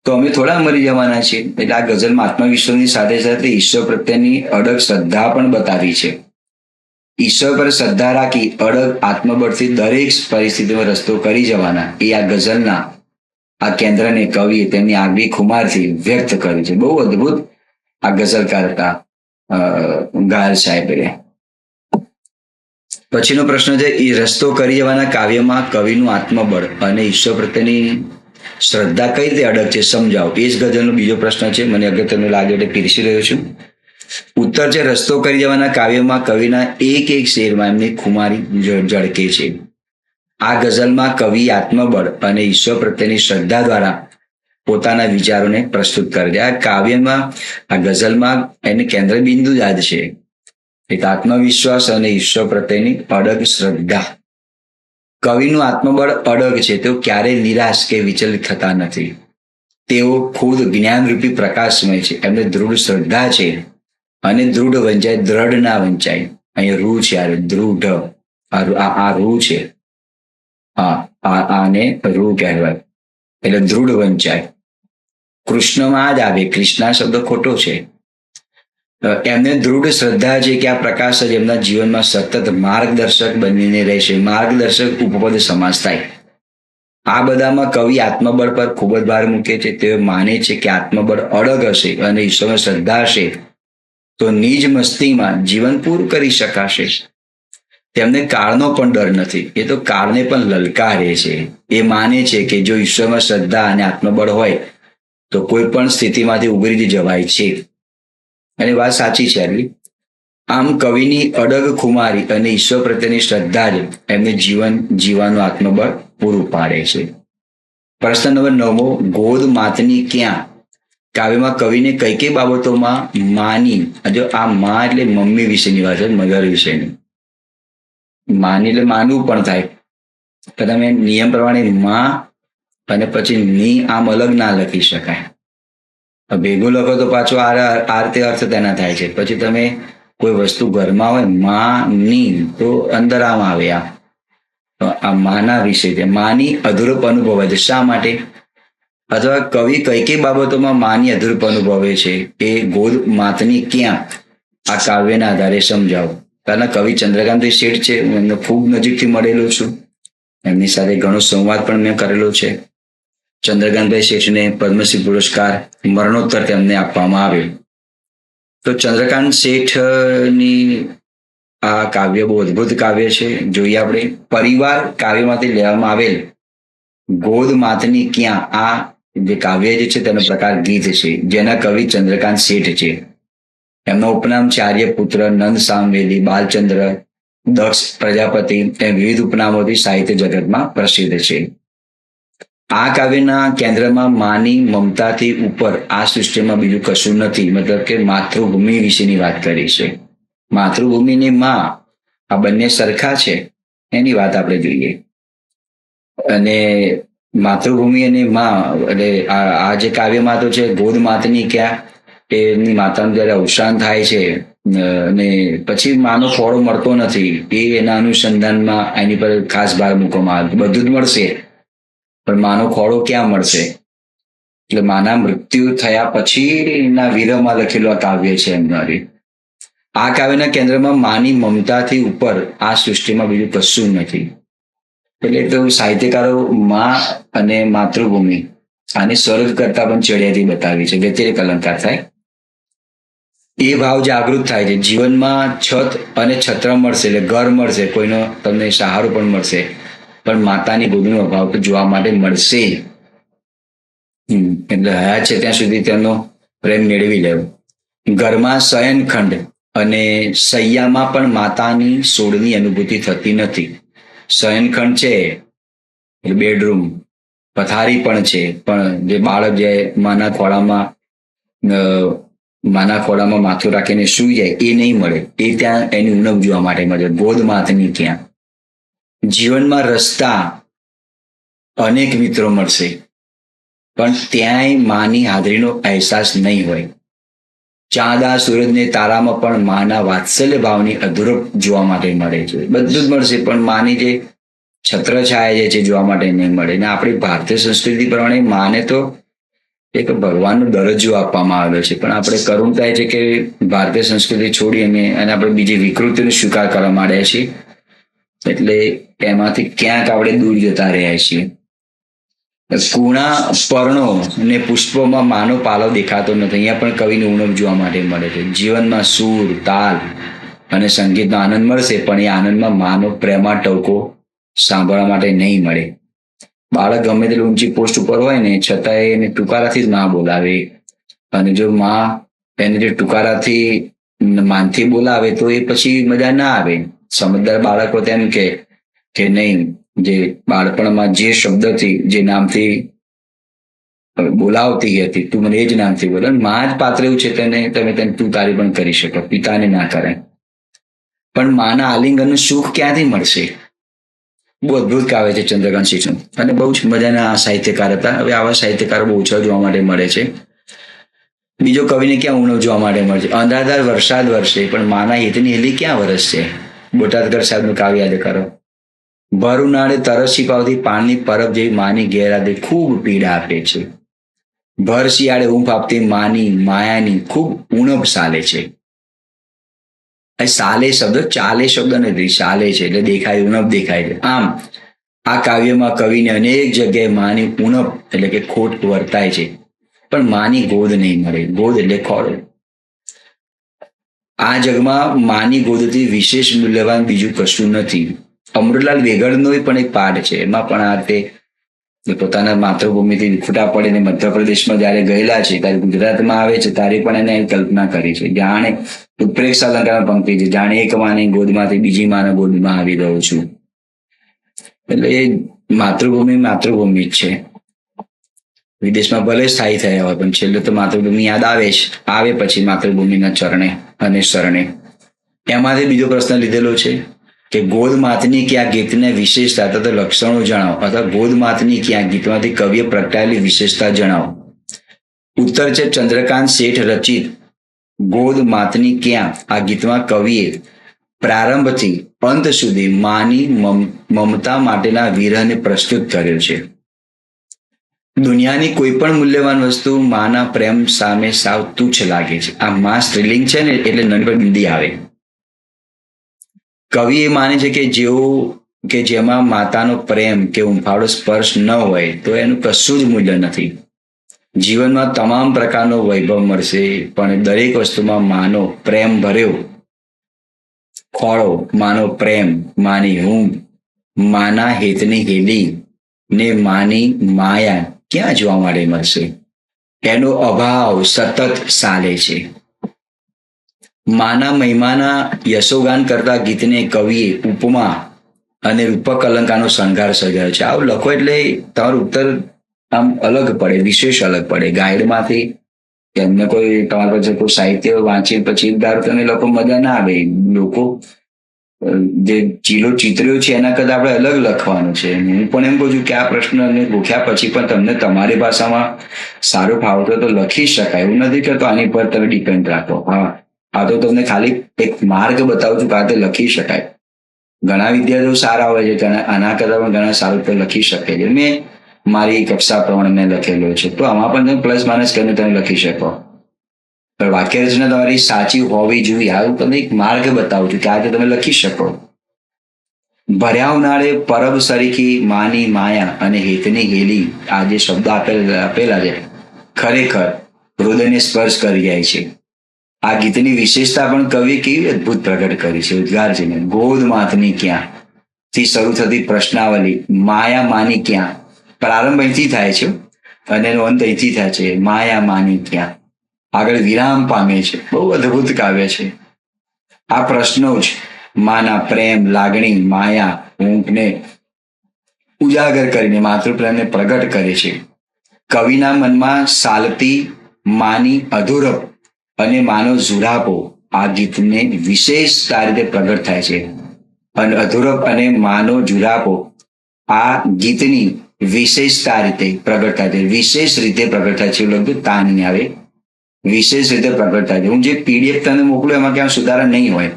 તો અમે થોડા મરી જવાના છીએ. એટલે આ ગઝલમાં આત્મવિશ્વાસની સાથે સાથે ઈશ્વર પ્રત્યેની અડગ શ્રદ્ધા પણ બતાવી છે. ઈશ્વર પર શ્રદ્ધા રાખી અડગ આત્મબળથી દરેક પરિસ્થિતિમાં રસ્તો કરી જવાના એ આ ગઝલના આ કેન્દ્રને કવિએ તેમની આગવી ખુમારથી વ્યક્ત કર્યું છે. બહુ અદભુત આ ગઝલકાર હતા ઘાયલ સાહેબ. પછીનો પ્રશ્ન છે એ રસ્તો કરી જવાના કાવ્યમાં કવિનું આત્મબળ અને ઈશ્વર પ્રત્યેની શ્રદ્ધા કઈ રીતે અડગ છે સમજાવો. એ જ ગઝલનો બીજો પ્રશ્ન છે. મને અગત્યનું લાગે એટલે પીરસી રહ્યો છું. ઉત્તર છે રસ્તો કરી જવાના કાવ્યમાં કવિના એક એક શેરમાં એમની ખુમારી ઝળકે છે. આ ગઝલમાં કવિ આત્મબળ અને ઈશ્વર પ્રત્યેની શ્રદ્ધા દ્વારા પોતાના વિચારોને પ્રસ્તુત કરે છે. આ કાવ્યમાં, આ ગઝલમાં એની કેન્દ્ર બિંદુ યાદ છે. એક આત્મવિશ્વાસ અને ઈશ્વર પ્રત્યેની અડગ શ્રદ્ધા. કવિનું આત્મબળ અડગ છે. તેઓ ક્યારેય નિરાશ કે વિચલિત થતા નથી. તેઓ ખુદ જ્ઞાનરૂપી પ્રકાશમય છે. એમને દૃઢ શ્રદ્ધા છે અને દૃઢ વંચાય, દ્રઢ ના વંચાય. અહીંયા રૂ છે, આ દૃઢ, આ રૂ છે, આને રૂ કહેવાય એટલે દૃઢ વંચાય. કૃષ્ણમાં જ આવે. કૃષ્ણ શબ્દ ખોટો છે. એમને દૃઢ શ્રદ્ધા છે કે આ પ્રકાશ જ એમના જીવનમાં સતત માર્ગદર્શક બનીને રહેશે. માર્ગદર્શક ઉપપદ સમાસ થાય. આ બધામાં કવિ આત્મબળ પર ખૂબ જ ભાર મૂકે છે. તેઓ માને છે કે આત્મબળ અડગ હશે અને ઈશ્વરમાં શ્રદ્ધા હશે તો નિજ મસ્તીમાં જીવન પૂરું કરી શકાશે. તેમને કાળનો પણ ડર નથી. એ તો કાળને પણ લલકારે છે. એ માને છે કે જો ઈશ્વરમાં શ્રદ્ધા અને આત્મબળ હોય તો કોઈ પણ સ્થિતિમાંથી ઉગરી જવાય છે. અને વાત સાચી છે આટલી. આમ કવિની અડગ ખુમારી અને ઈશ્વર પ્રત્યેની શ્રદ્ધા જ એમને જીવન જીવવાનું આત્મબળ પૂરું પાડે છે. પ્રશ્ન નંબર 9, ગોદ માતની ક્યાં. કાવ્યમાં કવિને કઈ કઈ બાબતોમાં માની, જો આ માં એટલે મમ્મી વિશેની વાત છે, મધર વિશેની. માની એટલે માનવું પણ થાય. તો તમે નિયમ પ્રમાણે માં અને પછી ની આમ અલગ ના લખી શકાય. ભેગું લખો તો પાછો આ રીતે અર્થ તેના થાય છે. પછી તમે કોઈ વસ્તુ ઘરમાં હોય માં ની તો અંદર આમ આવે. આ માના વિશે છે. માની અધૂરપ અનુભવાય છે. શા માટે? અથવા કવિ કઈ કઈ બાબતોમાં માની અધૂરપ અનુભવે છે એ ગોદ માતની ક્યાં આ કાવ્યના આધારે સમજાવો. કારણ કવિ ચંદ્રકાંત શેઠ છે. હું એમને ખૂબ નજીકથી મળેલો છું. એમની સાથે ઘણો સંવાદ પણ મેં કરેલો છે. ચંદ્રકાંતભાઈ શેઠને પદ્મશ્રી પુરસ્કાર મરણોત્તર તેમને આપવામાં આવ્યો. તો ચંદ્રકાંત શેઠની આ કાવ્ય બહુ અદભુત કાવ્ય છે. જોઈએ આપણે. પરિવાર કાવ્યમાંથી લેવામાં આવેલ ગોદ માતની ક્યાં આ જે કાવ્ય જે છે તેનો પ્રકાર ગીત છે, જેના કવિ ચંદ્રકાંત શેઠ છે. એમના ઉપનામ છે આર્યપુત્ર, નંદ સામવેલી, બાલચંદ્ર, દક્ષ પ્રજાપતિ એમ વિવિધ ઉપનામોથી સાહિત્ય જગતમાં પ્રસિદ્ધ છે. આ કાવ્યના કેન્દ્રમાં માની મમતાથી ઉપર આ સૃષ્ટિમાં બીજું કશું નથી. મતલબ કે માતૃભૂમિ વિશેની વાત કરી છે. માતૃભૂમિની માં આ બંને સરખા છે એની વાત આપણે જોઈએ. અને માતૃભૂમિ અને માં એટલે આ જે કાવ્યમાં તો છે ગોદ માતની ક્યાં, એની માતાનું જયારે અવસાન થાય છે અને પછી માનો ખોળો મળતો નથી, એ એના અનુસંધાનમાં એની પર ખાસ ભાર મૂકવામાં આવે. બધું જ મળશે પણ માનો ખોળો ક્યાં મળશે? એટલે માના મૃત્યુ થયા પછી ના વિરહમાં લખેલું આ કાવ્ય છે એમનારી. આ કાવ્યના કેન્દ્રમાં માની મમતાથી ઉપર આ સૃષ્ટિમાં બીજું કશું નથી. એટલે તો સાહિત્યકારો માં અને માતૃભૂમિ આને સ્વર્ગ કરતા પણ ચડિયાતી બતાવી છે. વ્યતિરેક અલંકાર થાય, એ ભાવ જાગૃત થાય છે. જીવનમાં છત અને છત્ર મળશે એટલે ઘર મળશે, કોઈનો તમને સહારો પણ મળશે, પણ માતાની ગોદનો અભાવ તો જોવા માટે મળશે. એટલે હયા છે ત્યાં સુધી તેમનો પ્રેમ મેળવી લેવો. ઘરમાં શયનખંડ અને સૈયામાં પણ માતાની સોળની અનુભૂતિ થતી નથી. શયનખંડ છે એટલે બેડરૂમ, પથારી પણ છે, પણ જે બાળક જે માના ખોળામાં માથું રાખીને સૂઈ જાય એ નહીં મળે. એ ત્યાં એની ઉણપ જોવા માટે મળે. ગોદ માતની ક્યાં. જીવનમાં રસ્તા અનેક મિત્રો મળશે પણ ત્યાંય માની હાજરીનો અહેસાસ નહીં હોય. ચાંદા સૂરજને તારામાં પણ માના વાત્સલ્ય ભાવની અધૂરપ જોવા માટે મળે છે. બધું જ મળશે પણ માની જે છત્રછાયા જે છે જોવા માટે નહીં મળે. ને આપણી ભારતીય સંસ્કૃતિ પ્રમાણે માને તો એક ભગવાનનો દરજ્જો આપવામાં આવ્યો છે, પણ આપણે કરુણ થાય છે કે ભારતીય સંસ્કૃતિ છોડી અને આપણે બીજી વિકૃતિનો સ્વીકાર કરવા માંડ્યા છીએ. એટલે એમાંથી ક્યાંક આપણે દૂર જતા રહ્યા છીએ. કુણા પર્ણો અને પુષ્પોમાં માનો પાલો દેખાતો નથી. અહીંયા પણ કવિની ઉણપ જોવા માટે મળે છે. જીવનમાં સૂર, તાલ અને સંગીતનો આનંદ મળશે પણ એ આનંદમાં માનો પ્રેમા ટવકો સાંભળવા માટે નહીં મળે. બાળક ગમે તેટલી ઊંચી પોસ્ટ ઉપર હોય ને છતાં એને ટુકારાથી જ માં બોલાવે, અને જો માં એને જે ટુકારાથી માનથી બોલાવે તો એ પછી મજા ના આવે. સમજદાર બાળકો તેમ કે નહીં, જે બાળપણમાં જે શબ્દથી જે નામથી બોલાવતી હતી તું મને એ જ નામથી બોલે. માં જ પાત્ર એવું છે તેને તમે તું તારી પણ કરી શકો, પિતાને ના કરે. પણ માના આલિંગનનું સુખ ક્યાંથી મળશે? બહુ અદભુત કાવ્ય છે ચંદ્રકાંત શિક્ષણ, અને બહુ જ મજાના સાહિત્યકાર હતા. હવે આવા સાહિત્યકારો બહુ ઓછા જોવા માટે મળે છે. બીજો કવિને ક્યાં ઉણપ જોવા માટે મળે છે? અંધાધાર વરસાદ વરસે પણ માના હિતની હેલી ક્યાં વરસશે? બોટાદકર સાહેબનું કાવ્ય યાદ કરો. ભર ઉનાળે તરસી પાવતી પાણી પરબ જેવી માની ગેરહાજરી ખૂબ પીડા આપે છે. ભર શિયાળે ઊંઘ આપતી માની માયાની ખૂબ ઉણપ સાલે છે. સાલે શબ્દ ચાલે શબ્દ નથી, ચાલે છે એટલે દેખાય, ઉણપ દેખાય છે. આમ આ કાવ્યમાં કવિને અનેક જગ્યાએ માની ઉણપ એટલે કે ખોટ વર્તાય છે, પણ માની ગોદ નહીં મળે. ગોદ એટલે ખોળો. આ જગમાં માની ગોદથી વિશેષ મૂલ્યવાન બીજું કશું નથી. અમૃતલાલ વેગડનો પણ એક પાઠ છે, એમાં પણ આ રીતે પોતાના માતૃભૂમિથી વિખૂટા પડીને મધ્યપ્રદેશમાં જયારે ગયેલા છે ત્યારે ગુજરાતમાં આવે છે ત્યારે પણ એને કલ્પના કરી છે. જાણે ઉત્પ્રેક્ષ અલંકાર પંક્તિ છે, જાણે એક માની ગોદમાંથી બીજી માના ગોદમાં આવી રહ્યો છું. એટલે એ માતૃભૂમિ જ છે. વિદેશમાં ભલે સ્થાયી થયા હોય પણ છેલ્લે તો માતૃભૂમિ યાદ આવે પછી માતૃભૂમિના ચરણે અને શરણે. એમાંથી બીજો પ્રશ્ન લીધેલો છે કે ગોદ માતની ક્યાં ગીતને વિશેષતા તથા લક્ષણો જણાવો, અથવા ગોદ માતની ક્યાં ગીતમાંથી કવિએ પ્રગટાયેલી વિશેષતા જણાવો. ઉત્તર છે ચંદ્રકાંત શેઠ રચિત ગોદ માતની ક્યાં આ ગીતમાં કવિએ પ્રારંભથી અંત સુધી માની મમતા માટેના વિરહને પ્રસ્તુત કર્યો છે. દુનિયાની કોઈ પણ મૂલ્યવાન વસ્તુ માના પ્રેમ સામે સાવ તુચ્છ લાગે છે. આ માં સ્ત્રીલિંગ છે ને એટલે નન પર બિંદી આવે. કવિ એ માને છે કે જેમાં માતાનો પ્રેમ કે ઉંફાળો સ્પર્શ ન હોય તો એનું કશું જ મૂલ્ય નથી. જીવનમાં તમામ પ્રકારનો વૈભવ મળશે પણ દરેક વસ્તુમાં માનો પ્રેમ ભર્યો ખોળો, માનો પ્રેમ, માની ઊંઘ, માના હેતની હેલી ને માની માયા ક્યાં જોવા માટે મળશે? એનો અભાવ સતત ચાલે છે. માના મહિમાના યશોગાન કરતા ગીતને કવિએ ઉપમા અને રૂપક અલંકારનો શણગાર સર્જાયો છે. આવું લખો એટલે તમારું ઉત્તર આમ અલગ પડે, વિશેષ અલગ પડે. ગાઈડમાંથી એમને કોઈ તમારા પાસે કોઈ સાહિત્ય વાંચી પછી ધારો તમે લોકો મજા ના આવે. લોકો જે ચીલો ચિતર્યો છે એના કરતાં આપણે અલગ લખવાનું છે. હું પણ એમ કહું છું કે આ પ્રશ્નને ગોખ્યા પછી પણ તમને તમારી ભાષામાં સારું ફાવતું તો લખી શકાય. એવું નથી કે આની પર તમે ડિપેન્ડ રાખો. હા, આ તો તમને ખાલી એક માર્ગ બતાવું છું કે આ તે લખી શકાય. ઘણા વિદ્યાર્થીઓ સારા હોય છે, આના કરતાં પણ ઘણા સારું તો લખી શકે છે. મેં મારી કક્ષા પ્રમાણે મેં લખેલો છે, તો આમાં પણ તમે પ્લસ માઇનસ કરીને તમે લખી શકો. પણ વાક્ય રચના તમારી સાચી હોવી જોઈએ. આવું તમને એક માર્ગ બતાવું છું કે આજે તમે લખી શકો. ભર્યા ઉનાળે પરબ સરીખી માની માયા અને હેતની હેલી, આ જે શબ્દો આપેલા છે ખરેખર હૃદયને સ્પર્શ કરી જાય છે. આ ગીતની વિશેષતા પણ કવિ કેવી અદભુત પ્રગટ કરી છે. ઉદ્ગાર છે ને, ગોદ માતની ક્યાં થી શરૂ થતી પ્રશ્નાવલી માયા માની ક્યાં. પ્રારંભ અહીંથી થાય છે અને એનો અંત અહીંથી થાય છે. માયા માની ક્યાં આગળ વિરામ પામે છે. બહુ અદભુત કાવ્ય છે. આ પ્રશ્નો જ માના પ્રેમ, લાગણી, માયા, ઊંઘને ઉજાગર કરીને માતૃપ્રેમને પ્રગટ કરે છે. કવિના મનમાં સાલતી માની અધૂરપ અને માનો ઝુરાપો આ ગીતને વિશેષ રીતે પ્રગટ થાય છે. અને અધૂરપ અને માનો ઝુરાપો આ ગીતની વિશેષતા રીતે પ્રગટ થાય છે. વિશેષ રીતે પ્રગટ થાય છે. લગભગ તાન નહીં આવે, વિશેષ રીતે પ્રગટ થાય છે. હું જે પીડીએફ તમને મોકલું એમાં ક્યાં સુધારા નહીં હોય,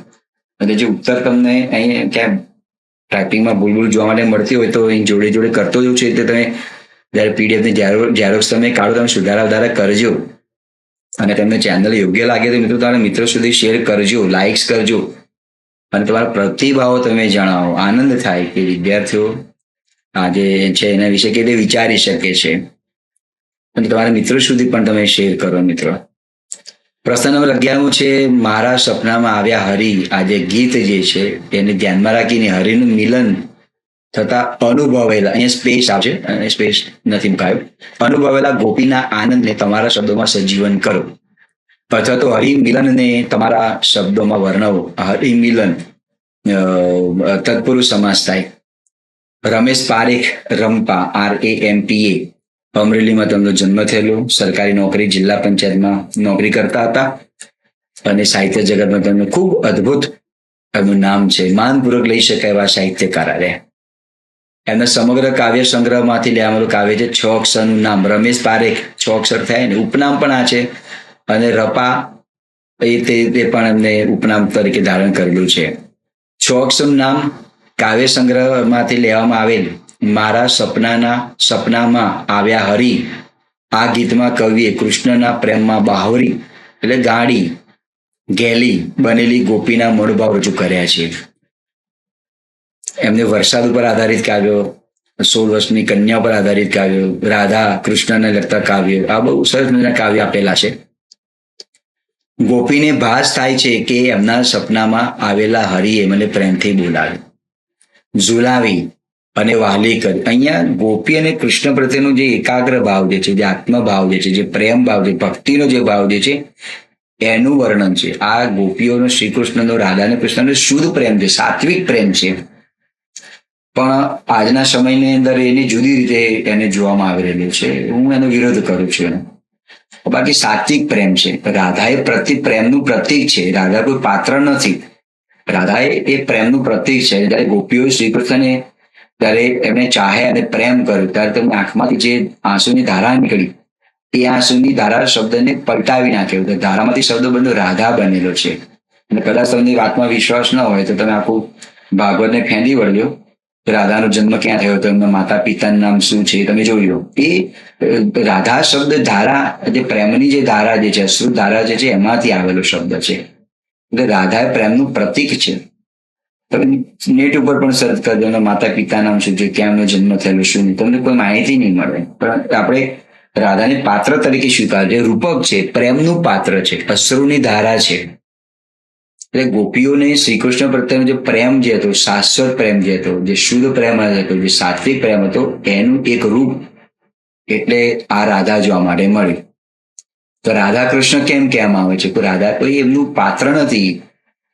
અને જે ઉત્તર તમને અહીં ક્યાં ટાઈપિંગમાં ભૂલ જોવા માટે મળતી હોય તો અહીં જોડે જોડે કરતો જ છે. એટલે તમે જ્યારે પીડીએફની ઝેરોક્સ તમે કાઢો, તમે સુધારા વધારા કરજો. અને તમને ચેનલ યોગ્ય લાગે તો મિત્રો તમારા મિત્રો સુધી શેર કરજો, લાઇક્સ કરજો અને તમારા પ્રતિભાવો તમે જણાવો. આનંદ થાય કે વિદ્યાર્થીઓ આજે છે એના વિશે કે તે વિચારી શકે છે. અને તમારા મિત્રો સુધી પણ તમે શેર કરો. મિત્રો, પ્રશ્ન નંબર 11 છે, મારા સપનામાં આવ્યા હરી. આ જે ગીત જે છે એને ધ્યાનમાં રાખીને હરિનું મિલન થતા અનુભવેલા, અહીંયા સ્પેસ આવશે અને સ્પેસ નથી મુકાયો, અનુભવેલા ગોપીના આનંદને તમારા શબ્દોમાં સજીવન કરો. અથવા તો હરિમિલનને તમારા શબ્દોમાં વર્ણવો. હરિમિલન તત્પુરુષ સમાસ થાય. રમેશ પારેખ રંપા, RAMPA, અમરેલીમાં તેમનો જન્મ થયેલો. સરકારી નોકરી જિલ્લા પંચાયતમાં નોકરી કરતા હતા અને સાહિત્ય જગતમાં તેમનું ખૂબ અદ્ભુત એમનું નામ છે. માનપૂર્વક લઈ શકાય એવા સાહિત્યકાર રહ્યા. એમના સમગ્ર કાવ્ય સંગ્રહમાંથી લેવાયેલું કાવ્ય છે 6 અક્ષરનું નામ. રમેશ પારેખ 6 અક્ષર થાય ને ઉપનામ પણ આ છે. અને રપા તે પણ એમને ઉપનામ તરીકે ધારણ કરેલું છે. 6 અક્ષરનું નામ કાવ્ય સંગ્રહમાંથી લેવામાં આવેલ મારા સપનામાં આવ્યા હરી. આ ગીતમાં કવિએ કૃષ્ણના પ્રેમમાં બાહોરી એટલે ગાડી ગેલી બનેલી ગોપીના મનોભાવ રજૂ કર્યા છે. એમને વરસાદ ઉપર આધારિત કાવ્યો, 16 વર્ષની કન્યા પર આધારિત કાવ્યો, રાધા કૃષ્ણને લગતા કાવ્યો, આ બહુ સરસ મજાના કાવ્યો આપેલા છે. ગોપીને ભાસ થાય છે કે એમના સપનામાં આવેલા હરિએ મને પ્રેમથી બોલાવ્યો, ઝુલાવી અને વાલી કરી. અહીંયા ગોપી અને કૃષ્ણ પ્રત્યેનો જે એકાગ્ર ભાવ જે છે, જે આત્મભાવ જે છે, જે પ્રેમ ભાવ છે, ભક્તિનો જે ભાવ જે છે એનું વર્ણન છે. આ ગોપીઓનો શ્રી કૃષ્ણનો, રાધા અને કૃષ્ણનો શુદ્ધ પ્રેમ છે, સાત્વિક પ્રેમ છે. પણ આજના સમયની અંદર એની જુદી રીતે એને જોવામાં આવી રહેલું છે. હું એનો વિરોધ કરું છું. બાકી સાત્વિક પ્રેમ છે. રાધા એ પ્રેમનું પ્રતીક છે. રાધા કોઈ પાત્ર નથી. રાધા એ પ્રેમનું પ્રતીક છે. જયારે ગોપીઓ શ્રી કૃષ્ણને ત્યારે એમને ચાહે અને પ્રેમ કર્યો ત્યારે તેમની આંખમાંથી જે આંસુની ધારા નીકળી, એ આંસુની ધારા શબ્દને પલટાવી નાખ્યો. તો ધારામાંથી શબ્દ બંધ રાધા બનેલો છે. અને કદાચ તમને વાતમાં વિશ્વાસ ન હોય તો તમે આખું ભાગવતને ફેંદી વળ્યો. રાધાનો જન્મ ક્યાં થયો હતો, એમના માતા પિતાનું નામ શું છે તમે જોઈ લો. એ રાધા શબ્દ ધારા, જે પ્રેમની જે ધારા જે છે, અશ્રુ ધારા જે છે એમાંથી આવેલો શબ્દ છે. એટલે રાધા એ પ્રેમનું પ્રતીક છે. તમે નેટ ઉપર પણ સર્ચ કરજો એમના માતા પિતા નામ શું છે, ક્યાં એમનો જન્મ થયેલો શું નહીં, તમને કોઈ માહિતી નહીં મળે. પણ આપણે રાધાને પાત્ર તરીકે સ્વીકારીએ. રૂપક છે, પ્રેમનું પાત્ર છે, અશ્રુની ધારા છે. એટલે ગોપીઓને શ્રી કૃષ્ણ પ્રત્યેનો જે પ્રેમ જે હતો, શાશ્વત પ્રેમ જે હતો, જે શુદ્ધ પ્રેમ હતો, જે સાત્વિક પ્રેમ હતો, એનું એક રૂપ એટલે આ રાધા જોવા માટે મળી. તો રાધા કૃષ્ણ કેમ કહેવામાં આવે છે? તો રાધા કોઈ એમનું પાત્ર નથી.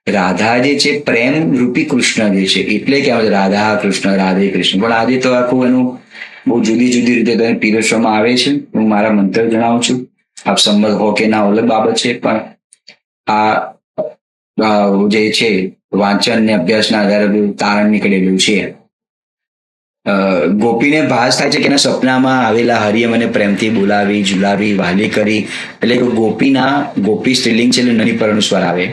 રાધા જે છે પ્રેમ રૂપી કૃષ્ણ જે છે, એટલે કહેવાય રાધા કૃષ્ણ, રાધે કૃષ્ણ. પણ આજે તો આખું એનું બહુ જુદી જુદી રીતે તેને પીરસવામાં આવે છે. હું મારા મંતવ્ય જણાવું છું. આપ સંમત હો કે ના અલગ બાબત છે. પણ આ જે છે વાંચન ને અભ્યાસના આધારે તારણ નીકળેલું છે. ગોપીને ભાસ થાય છે કે એના સપનામાં આવેલા હરિએ મને પ્રેમથી બોલાવી, ઝુલાવી, વાલી કરી. એટલે કે ગોપી સ્ત્રીલિંગ છે એટલે નની પરનું સ્વર આવે.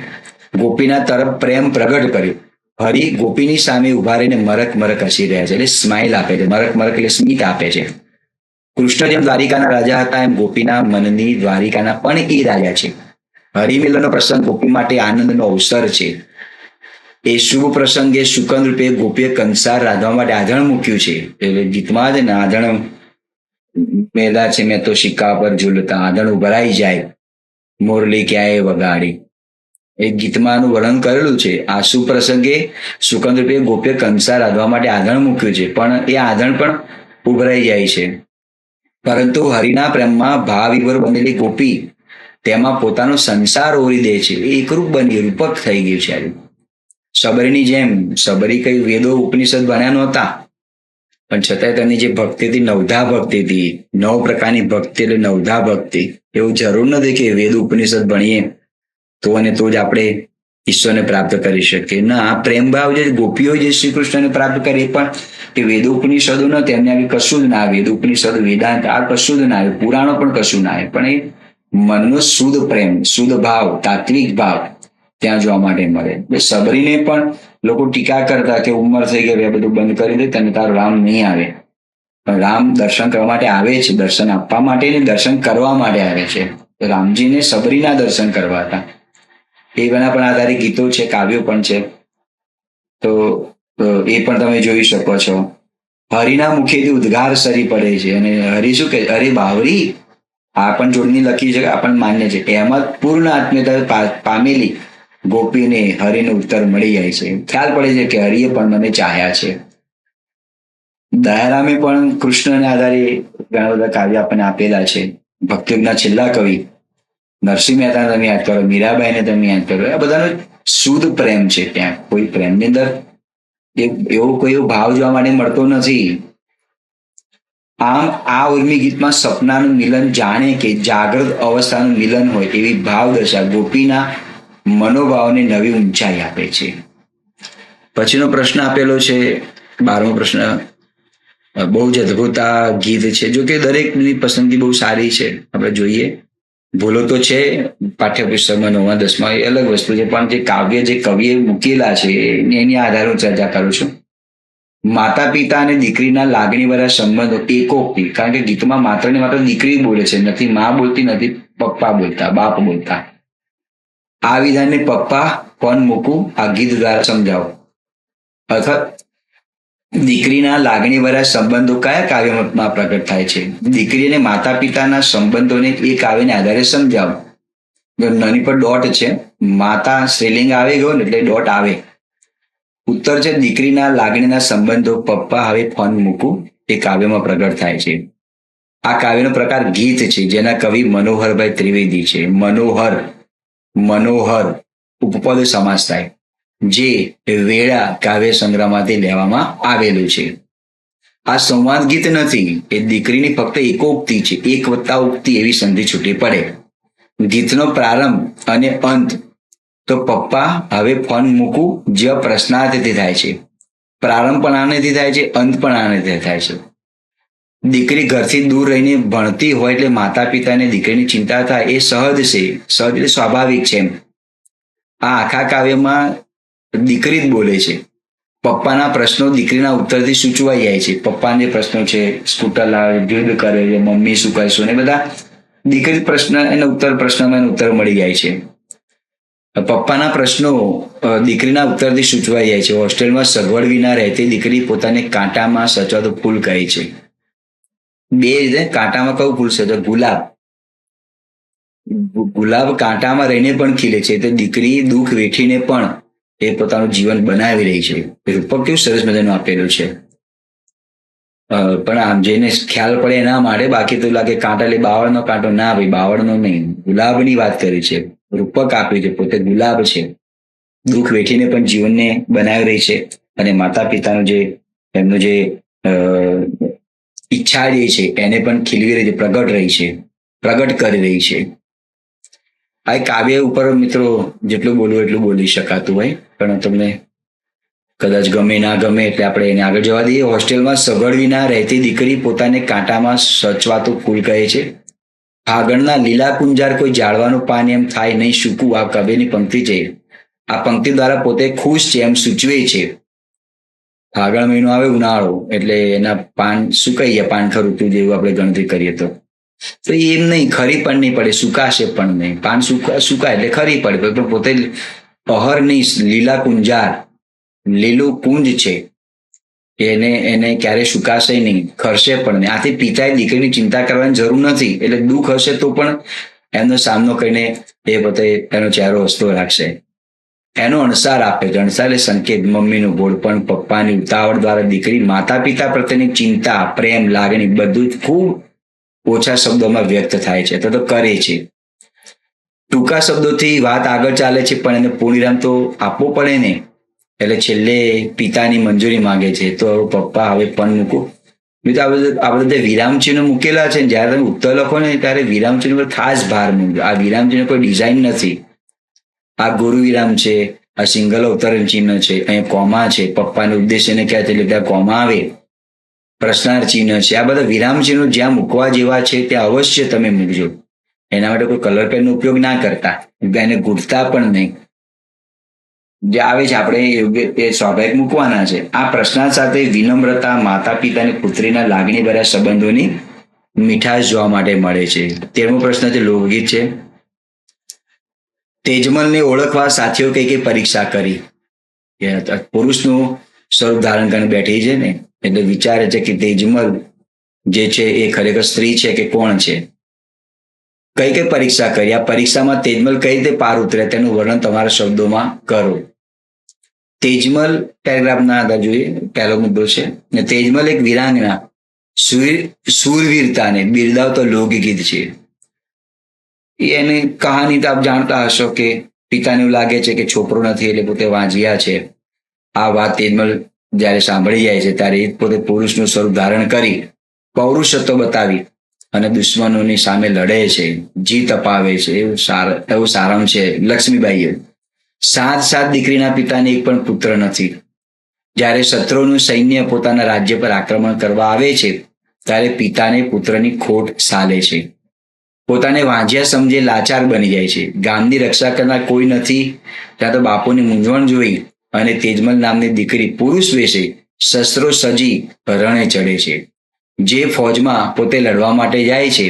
ગોપીના તરફ પ્રેમ પ્રગટ કર્યો. હરિ ગોપીની સામે ઉભા રહીને મરક મરક હસી રહ્યા છે, એટલે સ્માઇલ આપે છે. મરક મરક એટલે સ્મિત આપે છે. કૃષ્ણ જેમ દ્વારિકાના રાજા હતા એમ ગોપીના મનની દ્વારિકાના પણ એ રાજા છે. હરિમિલનનો પ્રસંગ ગોપી માટે આનંદનો અવસર છે. એ શુભ પ્રસંગે શુકન રૂપે ગોપીએ કંસાર રાંધવા માટે આધણ મૂક્યું છે. એટલે ગીતમાં જ ને આધણ મેલા છે મેં તો સિક્કા પર ઝૂલતા, આધણ ઉભરાઈ જાય મોરલી ક્યાંય વગાડી. એ ગીતમાંનું વર્ણન કરેલું છે. આ શુભ પ્રસંગે શુકન રૂપે ગોપીએ કંસાર રાંધવા માટે આધણ મૂક્યું છે, પણ એ આધણ પણ ઉભરાઈ જાય છે. પરંતુ હરિના પ્રેમમાં ભાવવિભોર બનેલી ગોપી તેમાં પોતાનો સંસાર ઓરી દે છે. એ એકરૂપ બની રૂપક થઈ ગયું છે. સબરીની જેમ, સબરી કઈ વેદો ઉપનિષદ ભણ્યા નહોતા, પણ છતાંય તેની જે ભક્તિ હતી નવધા ભક્તિ હતી. 9 પ્રકારની ભક્તિ એટલે નવધા ભક્તિ. એવું જરૂર નથી કે વેદ ઉપનિષદ ભણીએ તો અને તો જ આપણે ઈશ્વરને પ્રાપ્ત કરી શકીએ. ના, આ પ્રેમ ભાવ જે ગોપીઓ જે શ્રી કૃષ્ણને પ્રાપ્ત કરી પણ એ વેદ ઉપનિષદો ન તેમને આવી કશું જ ના આવે. વેદ ઉપનિષદ, વેદાંત આ કશું જ ના આવે, પુરાણો પણ કશું ના આવે, પણ એ મનનો શુદ્ધ પ્રેમ, શુદ્ધ ભાવ, તાત્વિક ભાવ ત્યાં જોવા માટે મળે. સબરીને પણ લોકો ટીકા કરતા કે ઉંમર થઈ ગઈ, બધું બંધ કરી દે, તને તારો રામ નહીં આવે. પણ રામ દર્શન કરવા માટે આવે છે, દર્શન આપવા માટે ને દર્શન કરવા માટે આવે છે. રામજીને સબરીના દર્શન કરવા હતા. એના પણ આધારે ગીતો છે, કાવ્યો પણ છે, તો એ પણ તમે જોઈ શકો છો. હરિના મુખેથી ઉદ્ગાર સરી પડે છે અને હરિ શું કે, અરે બાવરી, આ પણ જોડણી લખી છે, આપણને માન્ય છે. એમાં પૂર્ણ આત્મીયતા પામેલી ગોપીને હરિનો ઉત્તર મળી જાય છે. ખ્યાલ પડે છે કે હરિએ પણ મને ચાહ્યા છે. દયારામે પણ કૃષ્ણને આધારે ઘણા બધા કાવ્ય આપણને આપેલા છે. ભક્તિયુગના છેલ્લા કવિ નરસિંહ મહેતાને તમે યાદ કરો, મીરાબાઈને તમે યાદ કરો. આ બધાનો શુદ્ધ પ્રેમ છે. ત્યાં કોઈ પ્રેમની અંદર એવો કોઈ ભાવ જોવા માટે મળતો નથી. આમ આ ઉર્મી ગીતમાં સપનાનું મિલન જાણે કે જાગૃત અવસ્થાનું મિલન હોય એવી ભાવ દશા ગોપીના મનોભાવને નવી ઊંચાઈ આપે છે. પછીનો પ્રશ્ન આપેલો છે 12મો પ્રશ્ન. બહુ જ અદભુત આ ગીત છે. જો કે દરેકની પસંદગી બહુ સારી છે. આપણે જોઈએ, ભૂલો તો છે પાઠ્યપુસ્તકમાં 9મા 10મા, એ અલગ વસ્તુ છે, પણ જે કાવ્ય જે કવિએ મૂકેલા છે એની આધારે હું ચર્ચા કરું છું. માતા પિતા અને દીકરીના લાગણીવાળા સંબંધો એકોક્તિ. કારણ કે ગીતમાં માત્ર ને માત્ર દીકરી બોલે છે, નથી મા બોલતી, નથી પપ્પા બોલતા, બાપ બોલતા. આ વિધાનને પપ્પા કોણ મૂકું આ ગીત દ્વારા સમજાવો. અથવા દીકરીના લાગણીવાળા સંબંધો કયા કાવ્યમાં પ્રગટ થાય છે? દીકરી અને માતા પિતાના સંબંધોને એ કાવ્યને આધારે સમજાવો. નાની પર ડોટ છે, માતા સ્ત્રીલિંગ આવી ગયો ને એટલે ડોટ આવે. ઉત્તર છે દીકરીના લાગણીના સંબંધો પપ્પા હવે ફોન મૂકું એ કાવ્યમાં પ્રગટ થાય છે. આ કાવ્યનો પ્રકાર ગીત છે, જેના કવિ મનોહરભાઈ ત્રિવેદી છે. મનોહર ઉપપદ સમાસ થાય, જે વેળા કાવ્ય સંગ્રહમાંથી લેવામાં આવેલું છે. આ સંવાદ ગીત નથી, એ દીકરીની ફક્ત એકોક્તિ છે. એક વત્તા ઉક્તિ એવી સંધિ છૂટી પડે. ગીતનો પ્રારંભ અને અંત તો પપ્પા હવે ફોન મૂકું જે પ્રશ્નાર્થથી થાય છે. પ્રારંભ પણ આનેથી થાય છે, અંત પણ આનેથી થાય છે. દીકરી ઘરથી દૂર રહીને ભણતી હોય એટલે માતા પિતાને દીકરીની ચિંતા થાય, એ સહજ છે. સહજ એટલે સ્વાભાવિક છે. આ આખા કાવ્યમાં દીકરી જ બોલે છે. પપ્પાના પ્રશ્નો દીકરીના ઉત્તરથી સૂચવાઈ જાય છે. પપ્પાના જે પ્રશ્નો છે, સ્કૂટર લાવે, યુદ્ધ કરે છે, મમ્મી શું કરશું, ને બધા દીકરી પ્રશ્ન એને પ્રશ્નમાં એને ઉત્તર મળી જાય છે. પપ્પાના પ્રશ્નો દીકરીના ઉત્તરથી સૂચવાઈ જાય છે. હોસ્ટેલમાં સગવડ વિના રહેતી દીકરી પોતાને કાંટામાં સચવાતું ફૂલ કહે છે. બે રીતે, કાંટામાં કયું ફૂલ છે? ગુલાબ. ગુલાબ કાંટામાં રહીને પણ ખીલે છે, તો દીકરી દુઃખ વેઠીને પણ એ પોતાનું જીવન બનાવી રહી છે. રૂપક કેવું સરસ મજાનું આપેલું છે. પણ આમ જેને ખ્યાલ પડે એના માટે, બાકી તો લાગે કાંટા એટલે બાવળનો કાંટો. ના ભાઈ, બાવળનો નહીં, ગુલાબની વાત કરી છે. રૂપક આપ્યું છે, પોતે ગુલાબ છે. દુઃખ વેઠીને પણ જીવનને બનાવી રહી છે અને માતા પિતાનું જે એમનું જે ઈચ્છા જે છે એને પણ ખીલવી રહી છે, પ્રગટ કરી રહી છે. આ કાવ્ય ઉપર મિત્રો જેટલું બોલવું એટલું બોલી શકાતું હોય, પણ તમને કદાચ ગમે ના ગમે એટલે આપણે એને આગળ જવા દઈએ. હોસ્ટેલમાં સગવડ વિના રહેતી દીકરી પોતાને કાંટામાં સચવાતું ફૂલ કહે છે. ફાગણના લીલા કુંજાર કોઈ ઝાડવાનું પાન એમ થાય નહીં સૂકું. આ કાવ્યની પંક્તિ છે. આ પંક્તિ દ્વારા પોતે ખુશ છે એમ સૂચવે છે. ફાગણ મહિનો આવે ઉનાળો એટલે એના પાન સુકાઈ ગયા, પાનખર ઋતુ જેવું આપણે ગણતરી કરીએ તો એમ નહીં, ખરી પણ નહીં પડે, સુકાશે પણ નહીં. પાન સુકાય એટલે ખરી પડે, પણ પોતે અહરની લીલા કુંજાર, લીલું કુંજ છે, એને ક્યારે સુકાશે નહીં, ખરશે પણ નહીં. આથી પિતાએ દીકરીની ચિંતા કરવાની જરૂર નથી. એટલે દુઃખ હશે તો પણ એનો સામનો કરીને એ પોતે એનો ચહેરો હસતો રાખશે, એનો અણસાર આપે છે. અણસાર એટલે સંકેત. મમ્મીનું ભોળપણ, પપ્પાની ઉતાવળ દ્વારા દીકરી માતા પિતા પ્રત્યેની ચિંતા, પ્રેમ, લાગણી બધું જ ખૂબ ઓછા શબ્દોમાં વ્યક્ત થાય છે તો કરે છે. ટૂંકા શબ્દોથી વાત આગળ ચાલે છે, પણ એને પૂર્ણવિરામ તો આપવો પડે ને. એટલે છેલ્લે પિતાની મંજૂરી માંગે છે. તો પપ્પા હવે પણ મૂકો. આ બધા જે વિરામચિહ્નો મૂકેલા છે, જ્યારે તમે ઉત્તર લખો ને ત્યારે વિરામચિહ્ન પર ખાસ ભાર મૂકજો. આ વિરામચિહ્ન કોઈ ડિઝાઇન નથી. આ ગુરુ વિરામ છે, આ સિંગલ અવતરણ ચિહ્ન છે, અહીંયા કોમા છે, પપ્પાને ઉદ્દેશ્યને ક્યાં છે એટલે ત્યાં કોમા આવે, પ્રશ્નાર્થ ચિહ્ન છે. આ બધા વિરામ ચિહ્નો જ્યાં મૂકવા જેવા છે ત્યાં અવશ્ય તમે મૂકજો. એના માટે કોઈ કલર પેનનો ઉપયોગ ના કરતા, એને ગુડતા પણ નહીં. જે આવે છે આપણે યોગ્ય એ સ્વાભાવિક મૂકવાના છે. આ પ્રશ્નાર્થ સાથે વિનમ્રતા, માતા પિતાની પુત્રીના લાગણી ભર્યા સંબંધોની મીઠાશ જોવા માટે મળે છે. 13મો પ્રશ્ન છે, લોકગીત છે. તેજમલને ઓળખવા સાથીઓ કઈ પરીક્ષા કરી. પુરુષનું સ્વરૂપ ધારણ કરીને બેઠી છે ને, એટલે વિચારે છે કે તેજમલ જે છે એ ખરેખર સ્ત્રી છે કે કોણ છે. કઈ પરીક્ષા કરી. આ પરીક્ષામાં તેજમલ કઈ રીતે પાર ઉતરે તેનું વર્ણન તમારા શબ્દોમાં કરો. તેજમલ પેરેગ્રાફના આધાર જોઈએ. પહેલો મુદ્દો છે, તેજમલ એક વિરાંગના શૂરવીરતાને બિરદાવતો લોકગીત છે. એની કહાની તો આપ જાણતા હશો કે પિતાને એવું લાગે છે કે છોકરો નથી એટલે પોતે વાંજ્યા છે. આ વાત તેજમલ જ્યારે સાંભળી જાય છે ત્યારે એ પોતે પુરુષનું સ્વરૂપ ધારણ કરી પૌરુષત્વ બતાવી અને દુશ્મનોની સામે લડે છે, જીત અપાવે છે. એવું સારાંશ છે લક્ષ્મીબાઈએ. સાત દીકરીના પિતાને એક પણ પુત્ર નથી. જ્યારે શત્રુનું સૈન્ય પોતાના રાજ્ય પર આક્રમણ કરવા આવે છે ત્યારે પિતાને પુત્રની ખોટ સાલે છે. પોતાને વાંજ્યા સમજે લાચાર બની જાય છે. ગામની રક્ષા કરનાર કોઈ નથી. ત્યાં તો બાપુની મૂંઝવણ જોઈ અને તેજમલ નામની દીકરી પુરુષ વેશે શસ્ત્રો સજી રણે ચડે છે. જે ફોજમાં પોતે લડવા માટે જાય છે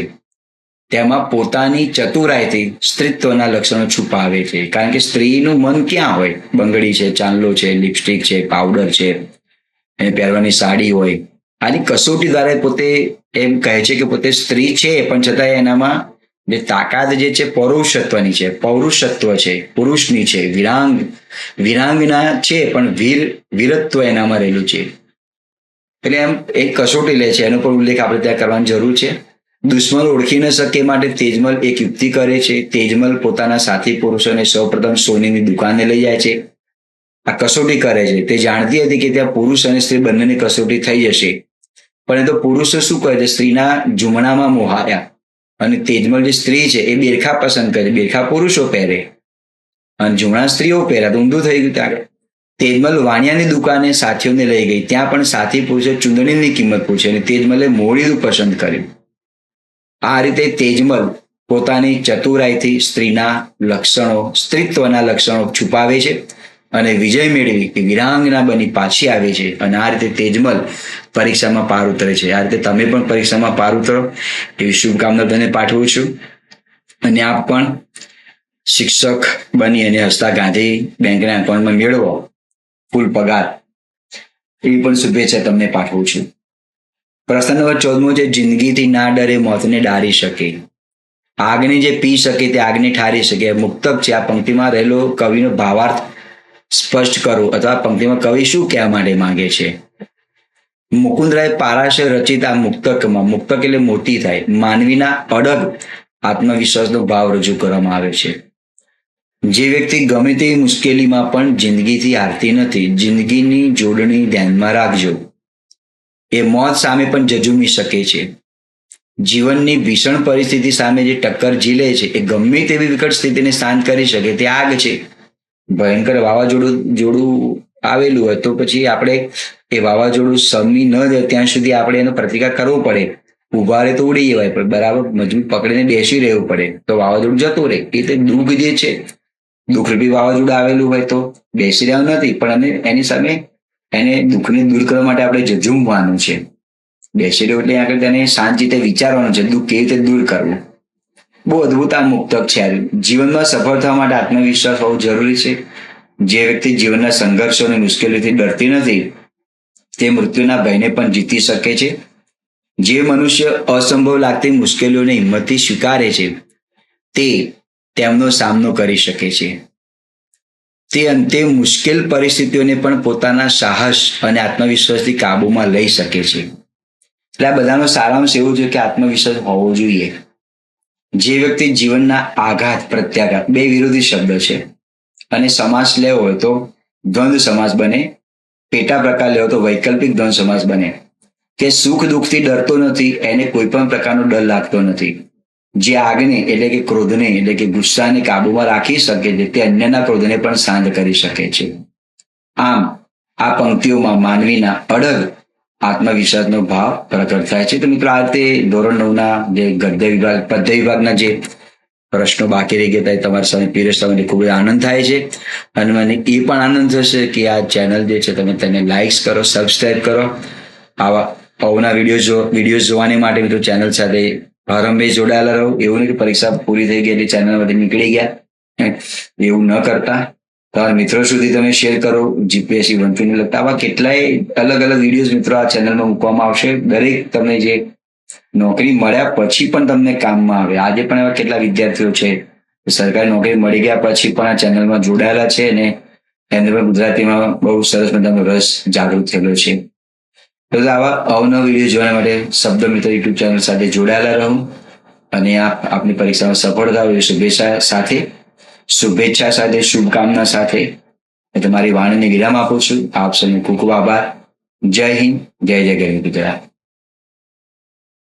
તેમાં પોતાની ચતુરાઈથી સ્ત્રીત્વના લક્ષણો છુપાવે છે. કારણ કે સ્ત્રીનું મન ક્યાં હોય? બંગડી છે, ચાંદલો છે, લિપસ્ટિક છે, પાવડર છે, એને પહેરવાની સાડી હોય. આની કસોટી દ્વારા પોતે એમ કહે છે કે પોતે સ્ત્રી છે, પણ છતાં એનામાં જે તાકાત જે છે પૌરુષત્વની છે, પૌરુષત્વ છે, પુરુષની છે, વિરાંગના છે, પણ વીરત્વ એનામાં રહેલું છે. એટલે એમ એક કસોટી લે છે. એનો પણ ઉલ્લેખ આપણે ત્યાં કરવાની જરૂર છે. દુશ્મન ઓળખી ન શકે માટે તેજમલ એક યુક્તિ કરે છે. તેજમલ પોતાના સાથી પુરુષોને સૌપ્રથમ સોનીની દુકાને લઈ જાય છે. આ કસોટી કરે છે. તે જાણતી હતી કે ત્યાં પુરુષ અને સ્ત્રી બંનેની કસોટી થઈ જશે, પણ એ તો પુરુષો શું કરે છે, સ્ત્રીના જુમણામાં મોહાયા. અને તેજમલ જે સ્ત્રી છે એ બેરખા પસંદ કરે. બેરખા પુરુષો પહેરે અને જુમણા સ્ત્રીઓ પહેરે. તો ઊંધું થઈ ગયું. ત્યાં તેજમલ વાણિયાની દુકાને સાથીઓને લઈ ગઈ. ત્યાં પણ સાથી પુરુષે ચૂંદડીની કિંમત પૂછી અને તેજમલે મોડીનું પસંદ કર્યું. આ રીતે તેજમલ પોતાની ચતુરાઈથી સ્ત્રીના લક્ષણો, સ્ત્રીત્વના લક્ષણો છુપાવે છે અને વિજય મેળવી વિરાંગના બની પાછી આવે છે. અને આ રીતે તેજમલ પરીક્ષામાં પાર ઉતરે છે. આ રીતે તમે પણ પરીક્ષામાં પાર ઉતરો એવી શુભકામના તમને પાઠવું છું. અને આપ પણ શિક્ષક બની અને હસ્તા ગાંધી બેંકના એકાઉન્ટમાં મેળવો ફૂલ પગાર, એવી પણ શુભેચ્છા તમને પાઠવું છું. પ્રશ્ન નંબર 14 છે, જિંદગીથી ના ડરે મોતને ડારી શકે. આગને જે પી શકે તે આગને ઠારી શકે. મુક્તક છે. આ પંક્તિમાં રહેલો કવિનો ભાવાર્થ સ્પષ્ટ કરો અથવા પંક્તિમાં કવિ શું કહેવા માટે માંગે છે. મુકુંદરાય પારાશર રચિત આ મુક્તકમાં, મુક્તક એટલે મોટી થાય, માનવીના અડગ આત્મવિશ્વાસનો ભાવ રજૂ કરવામાં આવે છે. જે વ્યક્તિ ગમે તેવી મુશ્કેલીમાં પણ જિંદગીથી હારતી નથી, જિંદગીની જોડણી ધ્યાનમાં રાખજો. એ મોત સામે પણ જજુમી શકે છે. જીવનની ભીષણ પરિસ્થિતિ સામે જે ટક્કર ઝીલે છે એ ગમે તેવી વિકટ સ્થિતિને શાંત કરી શકે તે આગ છે. ભયંકર વાવાઝોડું આવેલું હોય તો પછી આપણે એ વાવાઝોડું સમી ન જાય ત્યાં સુધી આપણે એનો પ્રતિકાર કરવો પડે. ઉભા રહે તો ઉડી જવાય, પણ બરાબર મજબૂત પકડીને બેસી રહેવું પડે તો વાવાઝોડું જતું રહે. એ તો દુઃખ જે છે, દુઃખરૂપી વાવાઝોડું આવેલું હોય તો બેસી રહેવું નથી, પણ એની સામે એને દુઃખને દૂર કરવા માટે આપણે ઝઝૂમવાનું છે. બેસી રહ્યું એટલે આગળ તેને શાંત રીતે વિચારવાનું છે દુઃખ કેવી રીતે દૂર કરવું. બહુ અદભુત આ મુક્તક છે. જીવનમાં સફળ થવા માટે આત્મવિશ્વાસ હોવો જરૂરી છે. જે વ્યક્તિ જીવનના સંઘર્ષો અને મુશ્કેલીઓથી ડરતી નથી તે મૃત્યુના ભયને પણ જીતી શકે છે. જે મનુષ્ય અસંભવ લાગતી મુશ્કેલીઓને હિંમતથી સ્વીકારે છે તે તેમનો સામનો કરી શકે છે. તે અંતે મુશ્કેલ પરિસ્થિતિઓને પણ પોતાના સાહસ અને આત્મવિશ્વાસથી કાબૂમાં લઈ શકે છે. એટલે આ બધાનો સારાંશ એવું છે કે આત્મવિશ્વાસ હોવો જોઈએ. જે વ્યક્તિ જીવનના આઘાત પ્રત્યાઘાત બે વિરોધી શબ્દ છે, અને સમાસ લેવો હોય તો દ્વંદ્વ સમાસ બને, પેટા પ્રકાર લેવો તો વૈકલ્પિક દ્વંદ્વ સમાસ બને. કે સુખ દુઃખથી ડરતો નથી, એને કોઈ પણ પ્રકારનો ડર લાગતો નથી. જે આગને એટલે કે ક્રોધને એટલે કે ગુસ્સાને કાબુમાં રાખી શકે છે તે અન્યના ક્રોધને પણ શાંત કરી શકે છે. આમ આ પંક્તિઓમાં માનવીના અડગ આત્મવિશ્વાસનો ભાવ પ્રકટ થાય છે. તો મિત્રો, આ રીતે ધોરણ 9ના જે પદ્ય વિભાગના જે પ્રશ્નો બાકી રહી ગયા તમારી સામે પીરસતા મને ખૂબ જ આનંદ થાય છે. અને મને એ પણ આનંદ થશે કે આ ચેનલ જે છે તમે તેને લાઇક્સ કરો, સબસ્ક્રાઇબ કરો. આવા અવના વિડીયો જોવાની માટે મિત્રો ચેનલ સાથે આરંભે જોડાયેલા રહો. એવું નહીં કે પરીક્ષા પૂરી થઈ ગઈ એટલે ચેનલમાંથી નીકળી ગયા, એવું ન કરતા. તમારા મિત્રો સુધી તમે શેર કરો. જીપીએસસી 1 ને લગતા આવા કેટલાય અલગ અલગ વિડીયોઝ મિત્રો આ ચેનલમાં મૂકવામાં આવશે. દરેક તમને જે નોકરી મળ્યા પછી પણ તમને કામમાં આવે. આજે પણ એવા કેટલા વિદ્યાર્થીઓ છે સરકારી નોકરી મળી ગયા પછી પણ આ ચેનલમાં જોડાયેલા છે અને એમને પણ ગુજરાતીમાં બહુ સરસ મજાનો રસ જાગૃત થયેલો છે. તો આવા અવનવા વિડીયો જોવા માટે શબ્દ મિત્ર યુટ્યુબ ચેનલ સાથે જોડાયેલા રહો અને આપની પરીક્ષામાં સફળ થાવ એ શુભેચ્છા સાથે શુભકામના સાથે તમારી વાણીને વિરામ આપું છું. આપ સૌનો ખૂબ ખૂબ આભાર. જય હિન્દ, જય જય ગરવી ગુજરાત.